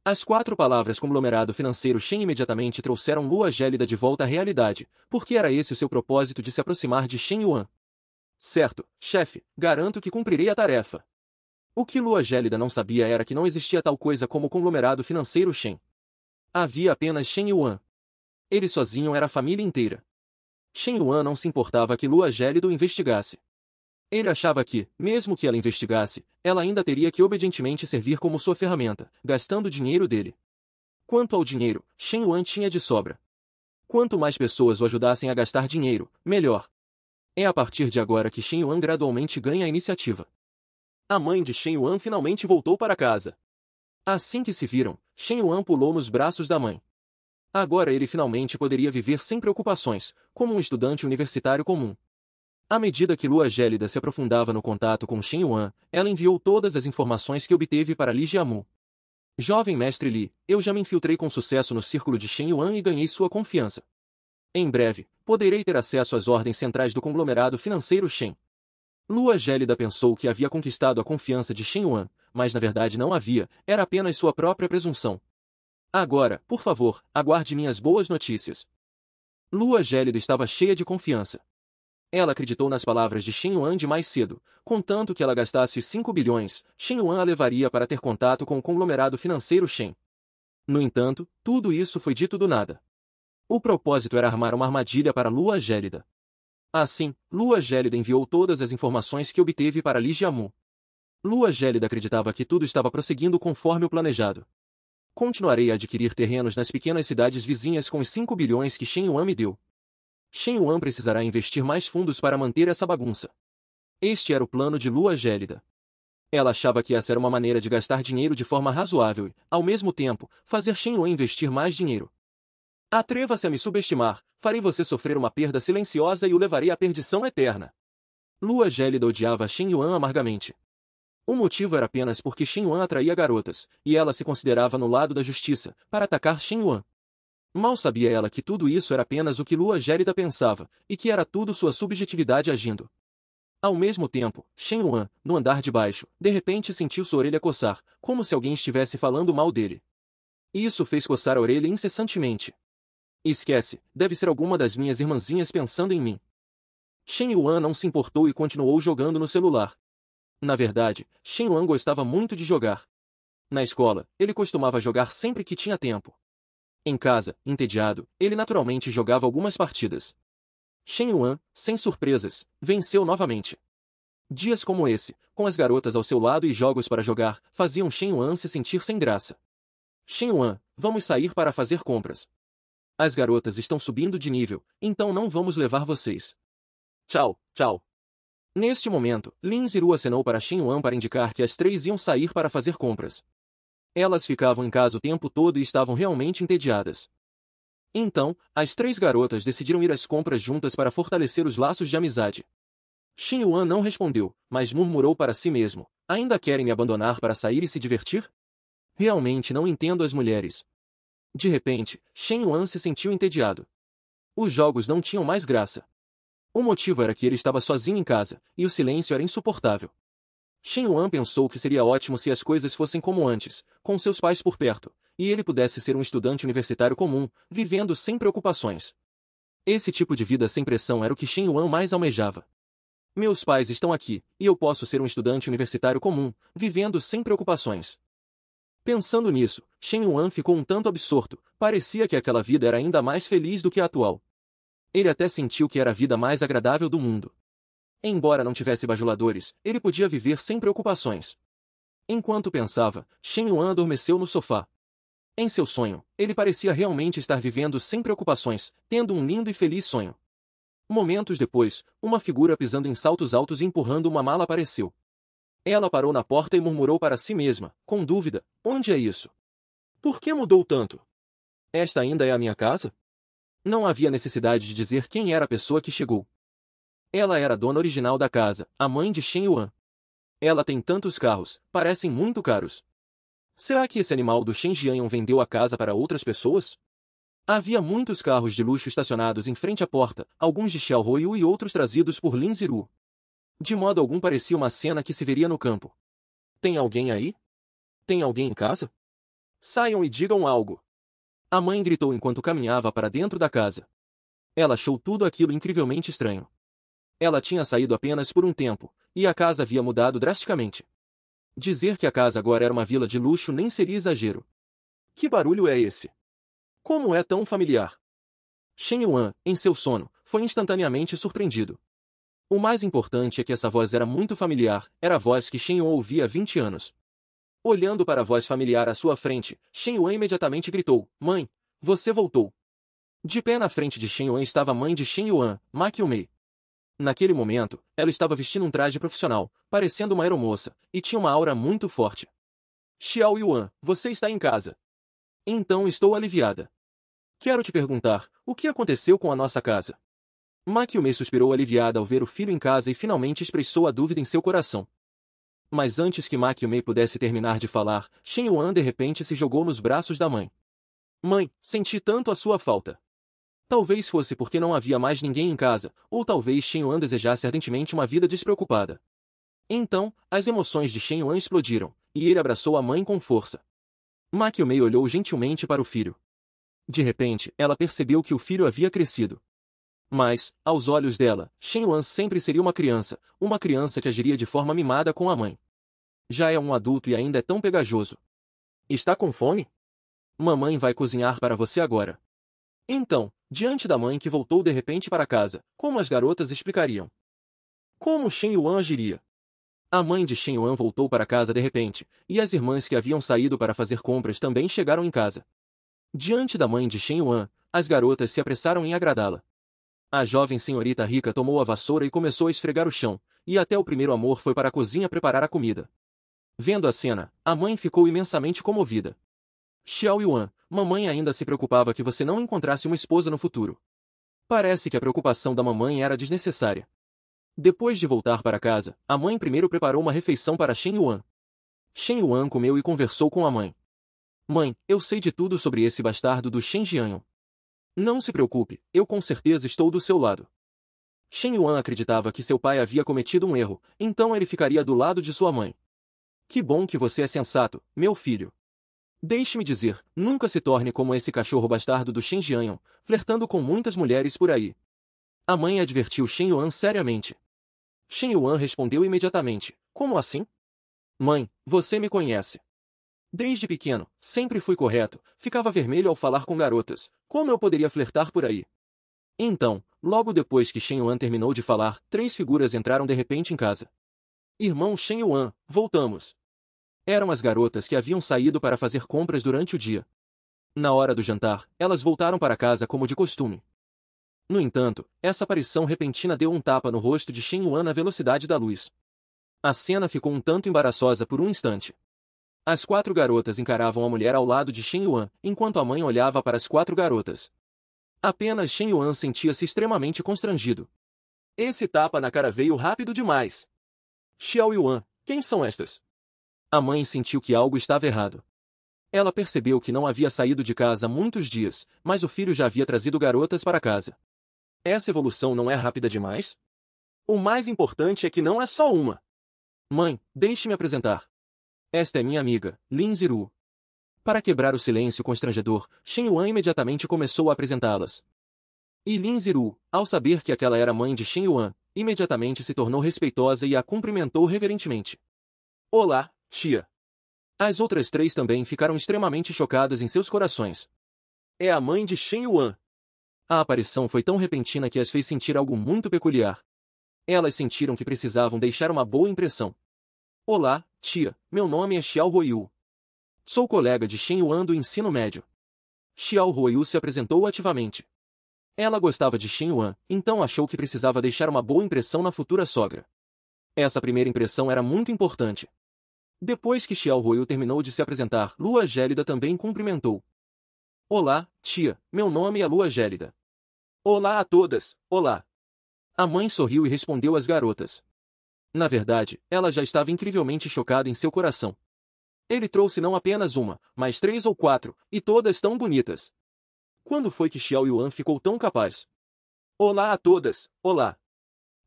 As 4 palavras conglomerado financeiro Shen imediatamente trouxeram Lua Gélida de volta à realidade, porque era esse o seu propósito de se aproximar de Shen Yuan. Certo, chefe, garanto que cumprirei a tarefa. O que Lua Gélida não sabia era que não existia tal coisa como conglomerado financeiro Shen. Havia apenas Shen Yuan. Ele sozinho era a família inteira. Shen Yuan não se importava que Lua Gélida o investigasse. Ele achava que, mesmo que ela investigasse, ela ainda teria que obedientemente servir como sua ferramenta, gastando o dinheiro dele. Quanto ao dinheiro, Shen Yuan tinha de sobra. Quanto mais pessoas o ajudassem a gastar dinheiro, melhor. É a partir de agora que Shen Yuan gradualmente ganha a iniciativa. A mãe de Shen Yuan finalmente voltou para casa. Assim que se viram, Shen Yuan pulou nos braços da mãe. Agora ele finalmente poderia viver sem preocupações, como um estudante universitário comum. À medida que Lua Gélida se aprofundava no contato com Shen Yuan, ela enviou todas as informações que obteve para Li Jiamu. Jovem mestre Li, eu já me infiltrei com sucesso no círculo de Shen Yuan e ganhei sua confiança. Em breve, poderei ter acesso às ordens centrais do conglomerado financeiro Shen. Lua Gélida pensou que havia conquistado a confiança de Shen Yuan, mas na verdade não havia, era apenas sua própria presunção. Agora, por favor, aguarde minhas boas notícias. Lua Gélida estava cheia de confiança. Ela acreditou nas palavras de Shen Yuan de mais cedo, contanto que ela gastasse os 5 bilhões, Shen Yuan a levaria para ter contato com o conglomerado financeiro Shen. No entanto, tudo isso foi dito do nada. O propósito era armar uma armadilha para Lua Gélida. Assim, Lua Gélida enviou todas as informações que obteve para Li Jiamu. Lua Gélida acreditava que tudo estava prosseguindo conforme o planejado. Continuarei a adquirir terrenos nas pequenas cidades vizinhas com os 5 bilhões que Shen Yuan me deu. Shen Yuan precisará investir mais fundos para manter essa bagunça. Este era o plano de Lua Gélida. Ela achava que essa era uma maneira de gastar dinheiro de forma razoável e, ao mesmo tempo, fazer Shen Yuan investir mais dinheiro. Atreva-se a me subestimar, farei você sofrer uma perda silenciosa e o levarei à perdição eterna. Lua Gélida odiava Shen Yuan amargamente. O motivo era apenas porque Shen Yuan atraía garotas, e ela se considerava no lado da justiça, para atacar Shen Yuan. Mal sabia ela que tudo isso era apenas o que Lua Gélida pensava, e que era tudo sua subjetividade agindo. Ao mesmo tempo, Shen Yuan, no andar de baixo, de repente sentiu sua orelha coçar, como se alguém estivesse falando mal dele. Isso fez coçar a orelha incessantemente. Esquece, deve ser alguma das minhas irmãzinhas pensando em mim. Shen Yuan não se importou e continuou jogando no celular. Na verdade, Shen Yuan gostava muito de jogar. Na escola, ele costumava jogar sempre que tinha tempo. Em casa, entediado, ele naturalmente jogava algumas partidas. Shen Yuan, sem surpresas, venceu novamente. Dias como esse, com as garotas ao seu lado e jogos para jogar, faziam Shen Yuan se sentir sem graça. Shen Yuan, vamos sair para fazer compras. As garotas estão subindo de nível, então não vamos levar vocês. Tchau, tchau. Neste momento, Lin Ziru acenou para Shen Yuan para indicar que as três iam sair para fazer compras. Elas ficavam em casa o tempo todo e estavam realmente entediadas. Então, as três garotas decidiram ir às compras juntas para fortalecer os laços de amizade. Shen Yuan não respondeu, mas murmurou para si mesmo: ainda querem me abandonar para sair e se divertir? Realmente não entendo as mulheres. De repente, Shen Yuan se sentiu entediado. Os jogos não tinham mais graça. O motivo era que ele estava sozinho em casa, e o silêncio era insuportável. Shen Yuan pensou que seria ótimo se as coisas fossem como antes, com seus pais por perto, e ele pudesse ser um estudante universitário comum, vivendo sem preocupações. Esse tipo de vida sem pressão era o que Shen Yuan mais almejava. Meus pais estão aqui, e eu posso ser um estudante universitário comum, vivendo sem preocupações. Pensando nisso, Shen Yuan ficou um tanto absorto, parecia que aquela vida era ainda mais feliz do que a atual. Ele até sentiu que era a vida mais agradável do mundo. Embora não tivesse bajuladores, ele podia viver sem preocupações. Enquanto pensava, Shen Yuan adormeceu no sofá. Em seu sonho, ele parecia realmente estar vivendo sem preocupações, tendo um lindo e feliz sonho. Momentos depois, uma figura pisando em saltos altos e empurrando uma mala apareceu. Ela parou na porta e murmurou para si mesma, com dúvida: onde é isso? Por que mudou tanto? Esta ainda é a minha casa? Não havia necessidade de dizer quem era a pessoa que chegou. Ela era a dona original da casa, a mãe de Shen Yuan. Ela tem tantos carros, parecem muito caros. Será que esse animal do Shen Jianyong vendeu a casa para outras pessoas? Havia muitos carros de luxo estacionados em frente à porta, alguns de Xiao Huiyu e outros trazidos por Lin Ziru. De modo algum parecia uma cena que se veria no campo. Tem alguém aí? Tem alguém em casa? Saiam e digam algo. A mãe gritou enquanto caminhava para dentro da casa. Ela achou tudo aquilo incrivelmente estranho. Ela tinha saído apenas por um tempo, e a casa havia mudado drasticamente. Dizer que a casa agora era uma vila de luxo nem seria exagero. Que barulho é esse? Como é tão familiar? Shen Yuan, em seu sono, foi instantaneamente surpreendido. O mais importante é que essa voz era muito familiar, era a voz que Shen Yuan ouvia há 20 anos. Olhando para a voz familiar à sua frente, Shen Yuan imediatamente gritou: Mãe, você voltou. De pé na frente de Shen Yuan estava a mãe de Shen Yuan, Ma Qiumei. Naquele momento, ela estava vestindo um traje profissional, parecendo uma aeromoça, e tinha uma aura muito forte. Xiao Yuan, você está em casa. Então estou aliviada. Quero te perguntar, o que aconteceu com a nossa casa? Ma Qiumei suspirou aliviada ao ver o filho em casa e finalmente expressou a dúvida em seu coração. Mas antes que Ma Qiumei pudesse terminar de falar, Shen Yuan de repente se jogou nos braços da mãe. Mãe, senti tanto a sua falta. Talvez fosse porque não havia mais ninguém em casa, ou talvez Shen Yuan desejasse ardentemente uma vida despreocupada. Então, as emoções de Shen Yuan explodiram, e ele abraçou a mãe com força. Ma Qiumei olhou gentilmente para o filho. De repente, ela percebeu que o filho havia crescido. Mas, aos olhos dela, Shen Yuan sempre seria uma criança que agiria de forma mimada com a mãe. Já é um adulto e ainda é tão pegajoso. Está com fome? Mamãe vai cozinhar para você agora. Então, diante da mãe que voltou de repente para casa, como as garotas explicariam? Como Shen Yuan agiria? A mãe de Shen Yuan voltou para casa de repente, e as irmãs que haviam saído para fazer compras também chegaram em casa. Diante da mãe de Shen Yuan, as garotas se apressaram em agradá-la. A jovem senhorita rica tomou a vassoura e começou a esfregar o chão, e até o primeiro amor foi para a cozinha preparar a comida. Vendo a cena, a mãe ficou imensamente comovida. Xiao Yuan, mamãe ainda se preocupava que você não encontrasse uma esposa no futuro. Parece que a preocupação da mamãe era desnecessária. Depois de voltar para casa, a mãe primeiro preparou uma refeição para Shen Yuan. Shen Yuan comeu e conversou com a mãe. Mãe, eu sei de tudo sobre esse bastardo do Shen Jianyong. Não se preocupe, eu com certeza estou do seu lado. Shen Yuan acreditava que seu pai havia cometido um erro, então ele ficaria do lado de sua mãe. Que bom que você é sensato, meu filho. Deixe-me dizer, nunca se torne como esse cachorro bastardo do Shen Jianyong, flertando com muitas mulheres por aí. A mãe advertiu Shen Yuan seriamente. Shen Yuan respondeu imediatamente, como assim? Mãe, você me conhece. Desde pequeno, sempre fui correto, ficava vermelho ao falar com garotas, como eu poderia flertar por aí? Então, logo depois que Shen Yuan terminou de falar, 3 figuras entraram de repente em casa. Irmão Shen Yuan, voltamos. Eram as garotas que haviam saído para fazer compras durante o dia. Na hora do jantar, elas voltaram para casa como de costume. No entanto, essa aparição repentina deu um tapa no rosto de Shen Yuan na velocidade da luz. A cena ficou um tanto embaraçosa por um instante. As 4 garotas encaravam a mulher ao lado de Shen Yuan, enquanto a mãe olhava para as 4 garotas. Apenas Shen Yuan sentia-se extremamente constrangido. Esse tapa na cara veio rápido demais. Xiao Yuan, quem são estas? A mãe sentiu que algo estava errado. Ela percebeu que não havia saído de casa há muitos dias, mas o filho já havia trazido garotas para casa. Essa evolução não é rápida demais? O mais importante é que não é só uma. Mãe, deixe-me apresentar. Esta é minha amiga, Lin Ziru. Para quebrar o silêncio constrangedor, Shen Yuan imediatamente começou a apresentá-las. E Lin Ziru, ao saber que aquela era a mãe de Shen Yuan, imediatamente se tornou respeitosa e a cumprimentou reverentemente. Olá, tia. As outras 3 também ficaram extremamente chocadas em seus corações. É a mãe de Shen Yuan. A aparição foi tão repentina que as fez sentir algo muito peculiar. Elas sentiram que precisavam deixar uma boa impressão. Olá, tia, meu nome é Xiao Huoyu. Sou colega de Shen Yuan do ensino médio. Xiao Huoyu se apresentou ativamente. Ela gostava de Shen Yuan, então achou que precisava deixar uma boa impressão na futura sogra. Essa primeira impressão era muito importante. Depois que Xiao Huoyu terminou de se apresentar, Lua Gélida também cumprimentou. Olá, tia, meu nome é Lua Gélida. Olá a todas, olá. A mãe sorriu e respondeu às garotas. Na verdade, ela já estava incrivelmente chocada em seu coração. Ele trouxe não apenas uma, mas 3 ou 4, e todas tão bonitas. Quando foi que Xiao Yuan ficou tão capaz? Olá a todas, olá.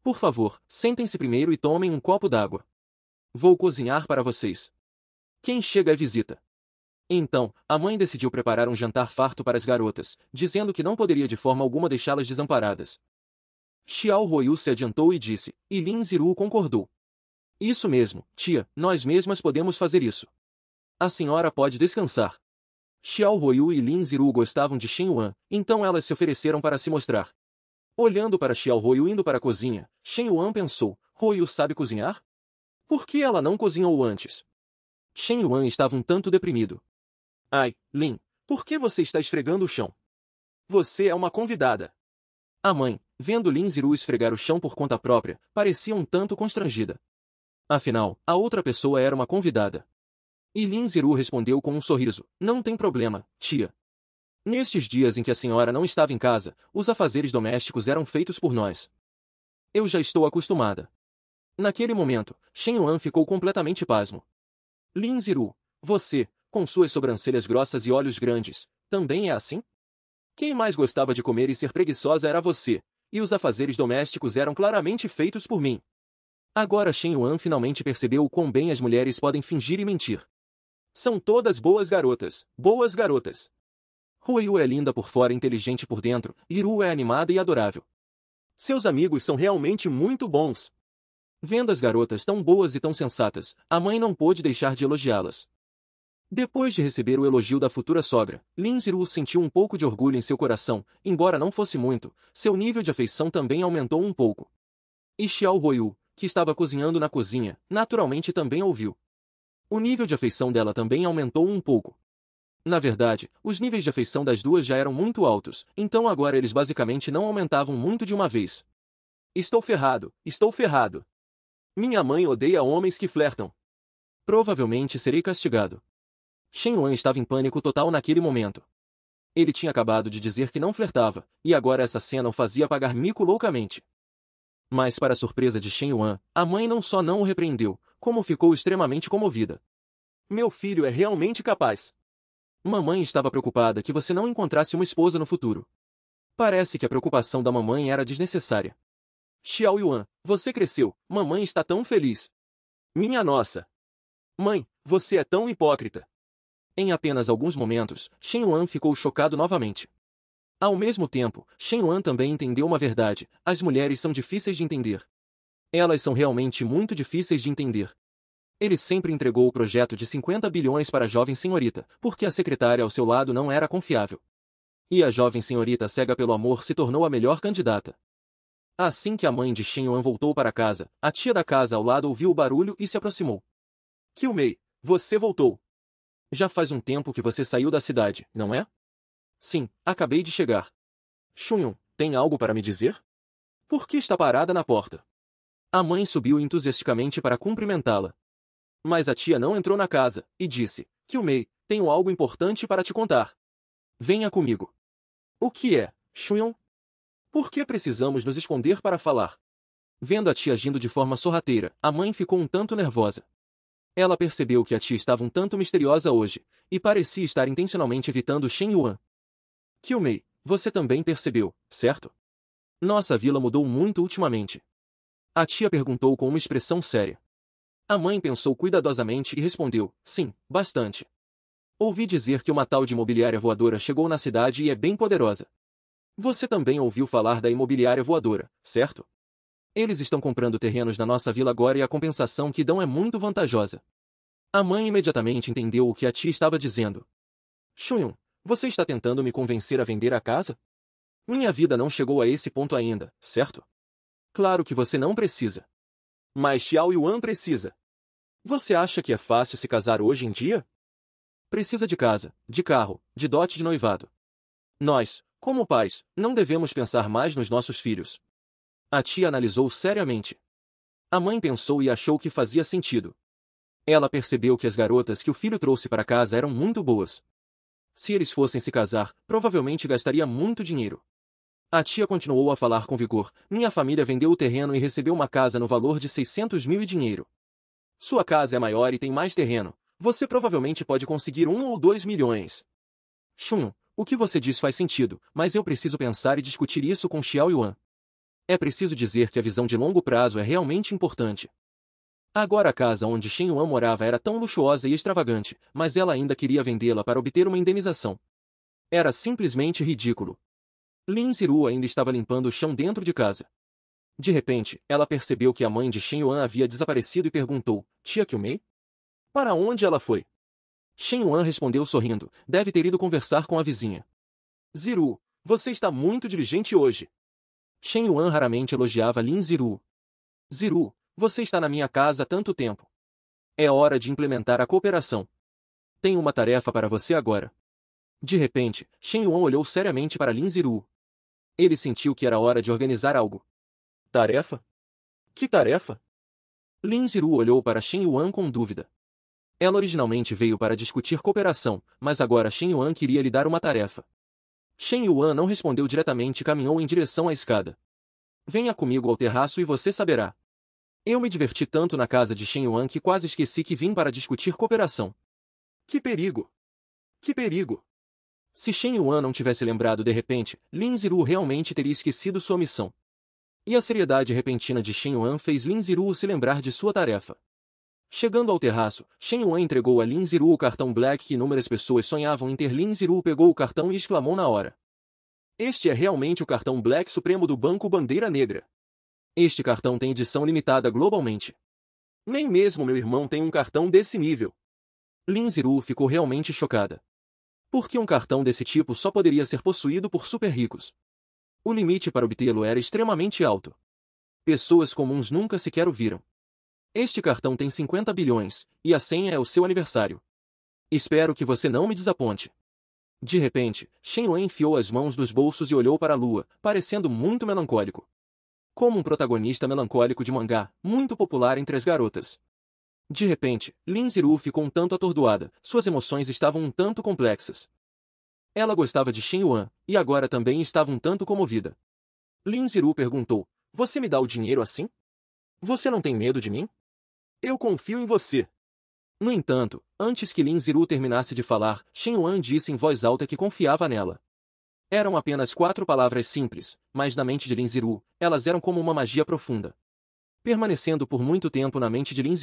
Por favor, sentem-se primeiro e tomem um copo d'água. Vou cozinhar para vocês. Quem chega é visita. Então, a mãe decidiu preparar um jantar farto para as garotas, dizendo que não poderia de forma alguma deixá-las desamparadas. Xiao Huoyu se adiantou e disse, e Lin Ziru concordou. Isso mesmo, tia, nós mesmas podemos fazer isso. A senhora pode descansar. Xiao Huoyu e Lin Ziru gostavam de Shen Yuan, então elas se ofereceram para se mostrar. Olhando para Xiao Huoyu indo para a cozinha, Shen Yuan pensou, Huoyu sabe cozinhar? Por que ela não cozinhou antes? Shen Yuan estava um tanto deprimido. Ai, Lin, por que você está esfregando o chão? Você é uma convidada. A mãe, vendo Lin Ziru esfregar o chão por conta própria, parecia um tanto constrangida. Afinal, a outra pessoa era uma convidada. E Lin Ziru respondeu com um sorriso, não tem problema, tia. Nestes dias em que a senhora não estava em casa, os afazeres domésticos eram feitos por nós. Eu já estou acostumada. Naquele momento, Shen Yuan ficou completamente pasmo. Lin Ziru, você, com suas sobrancelhas grossas e olhos grandes, também é assim? Quem mais gostava de comer e ser preguiçosa era você, e os afazeres domésticos eram claramente feitos por mim. Agora Shen Yuan finalmente percebeu o quão bem as mulheres podem fingir e mentir. São todas boas garotas, boas garotas. Huoyu é linda por fora e inteligente por dentro, e Ru é animada e adorável. Seus amigos são realmente muito bons. Vendo as garotas tão boas e tão sensatas, a mãe não pôde deixar de elogiá-las. Depois de receber o elogio da futura sogra, Lin Ziru sentiu um pouco de orgulho em seu coração, embora não fosse muito, seu nível de afeição também aumentou um pouco. E Xiao Huoyu, que estava cozinhando na cozinha, naturalmente também ouviu. O nível de afeição dela também aumentou um pouco. Na verdade, os níveis de afeição das duas já eram muito altos, então agora eles basicamente não aumentavam muito de uma vez. Estou ferrado, estou ferrado. Minha mãe odeia homens que flertam. Provavelmente serei castigado. Shen Yuan estava em pânico total naquele momento. Ele tinha acabado de dizer que não flertava, e agora essa cena o fazia pagar mico loucamente. Mas para a surpresa de Shen Yuan, a mãe não só não o repreendeu, como ficou extremamente comovida. Meu filho é realmente capaz. Mamãe estava preocupada que você não encontrasse uma esposa no futuro. Parece que a preocupação da mamãe era desnecessária. Xiao Yuan, você cresceu, mamãe está tão feliz. Minha nossa! Mãe, você é tão hipócrita. Em apenas alguns momentos, Shen Yuan ficou chocado novamente. Ao mesmo tempo, Shen Yuan também entendeu uma verdade: as mulheres são difíceis de entender. Elas são realmente muito difíceis de entender. Ele sempre entregou o projeto de 50 bilhões para a jovem senhorita, porque a secretária ao seu lado não era confiável. E a jovem senhorita cega pelo amor se tornou a melhor candidata. Assim que a mãe de Shen Yuan voltou para casa, a tia da casa ao lado ouviu o barulho e se aproximou. Qiumei, você voltou. Já faz um tempo que você saiu da cidade, não é? Sim, acabei de chegar. Xunyun, tem algo para me dizer? Por que está parada na porta? A mãe subiu entusiasticamente para cumprimentá-la. Mas a tia não entrou na casa, e disse, Qiumei, tenho algo importante para te contar. Venha comigo. O que é, Xunyun? Por que precisamos nos esconder para falar? Vendo a tia agindo de forma sorrateira, a mãe ficou um tanto nervosa. Ela percebeu que a tia estava um tanto misteriosa hoje, e parecia estar intencionalmente evitando Shen Yuan. Qiumei, você também percebeu, certo? Nossa vila mudou muito ultimamente. A tia perguntou com uma expressão séria. A mãe pensou cuidadosamente e respondeu, sim, bastante. Ouvi dizer que uma tal de imobiliária voadora chegou na cidade e é bem poderosa. Você também ouviu falar da imobiliária voadora, certo? Eles estão comprando terrenos na nossa vila agora e a compensação que dão é muito vantajosa. A mãe imediatamente entendeu o que a tia estava dizendo. Xunyun, você está tentando me convencer a vender a casa? Minha vida não chegou a esse ponto ainda, certo? Claro que você não precisa. Mas Xiao Yuan precisa. Você acha que é fácil se casar hoje em dia? Precisa de casa, de carro, de dote de noivado. Nós, como pais, não devemos pensar mais nos nossos filhos. A tia analisou seriamente. A mãe pensou e achou que fazia sentido. Ela percebeu que as garotas que o filho trouxe para casa eram muito boas. Se eles fossem se casar, provavelmente gastaria muito dinheiro. A tia continuou a falar com vigor. Minha família vendeu o terreno e recebeu uma casa no valor de 600 mil e dinheiro. Sua casa é maior e tem mais terreno. Você provavelmente pode conseguir 1 ou 2 milhões. Shun, o que você diz faz sentido, mas eu preciso pensar e discutir isso com Xiao Yuan. É preciso dizer que a visão de longo prazo é realmente importante. Agora a casa onde Shen Yuan morava era tão luxuosa e extravagante, mas ela ainda queria vendê-la para obter uma indenização. Era simplesmente ridículo. Lin Ziru ainda estava limpando o chão dentro de casa. De repente, ela percebeu que a mãe de Shen Yuan havia desaparecido e perguntou, Tia Qiumei? Para onde ela foi? Shen Yuan respondeu sorrindo, deve ter ido conversar com a vizinha. Ziru, você está muito diligente hoje. Shen Yuan raramente elogiava Lin Ziru. Ziru, você está na minha casa há tanto tempo. É hora de implementar a cooperação. Tenho uma tarefa para você agora. De repente, Shen Yuan olhou seriamente para Lin Ziru. Ele sentiu que era hora de organizar algo. Tarefa? Que tarefa? Lin Ziru olhou para Shen Yuan com dúvida. Ela originalmente veio para discutir cooperação, mas agora Shen Yuan queria lhe dar uma tarefa. Shen Yuan não respondeu diretamente e caminhou em direção à escada. Venha comigo ao terraço e você saberá. Eu me diverti tanto na casa de Shen Yuan que quase esqueci que vim para discutir cooperação. Que perigo! Que perigo! Se Shen Yuan não tivesse lembrado de repente, Lin Ziru realmente teria esquecido sua missão. E a seriedade repentina de Shen Yuan fez Lin Ziru se lembrar de sua tarefa. Chegando ao terraço, Shen Yuan entregou a Lin Ziru o cartão Black que inúmeras pessoas sonhavam em ter. Lin Ziru pegou o cartão e exclamou na hora. Este é realmente o cartão Black Supremo do Banco Bandeira Negra. Este cartão tem edição limitada globalmente. Nem mesmo meu irmão tem um cartão desse nível. Lin Ziru ficou realmente chocada. Porque um cartão desse tipo só poderia ser possuído por super ricos. O limite para obtê-lo era extremamente alto. Pessoas comuns nunca sequer o viram. Este cartão tem 50 bilhões, e a senha é o seu aniversário. Espero que você não me desaponte. De repente, Shen Yuan enfiou as mãos nos bolsos e olhou para a lua, parecendo muito melancólico. Como um protagonista melancólico de mangá, muito popular entre as garotas. De repente, Lin Ziru ficou um tanto atordoada, suas emoções estavam um tanto complexas. Ela gostava de Shen Yuan, e agora também estava um tanto comovida. Lin Ziru perguntou, Você me dá o dinheiro assim? Você não tem medo de mim? Eu confio em você. No entanto, antes que Lin Ziru terminasse de falar, Shen Yuan disse em voz alta que confiava nela. Eram apenas 4 palavras simples, mas na mente de Lin Ziru, elas eram como uma magia profunda. Permanecendo por muito tempo na mente de Lin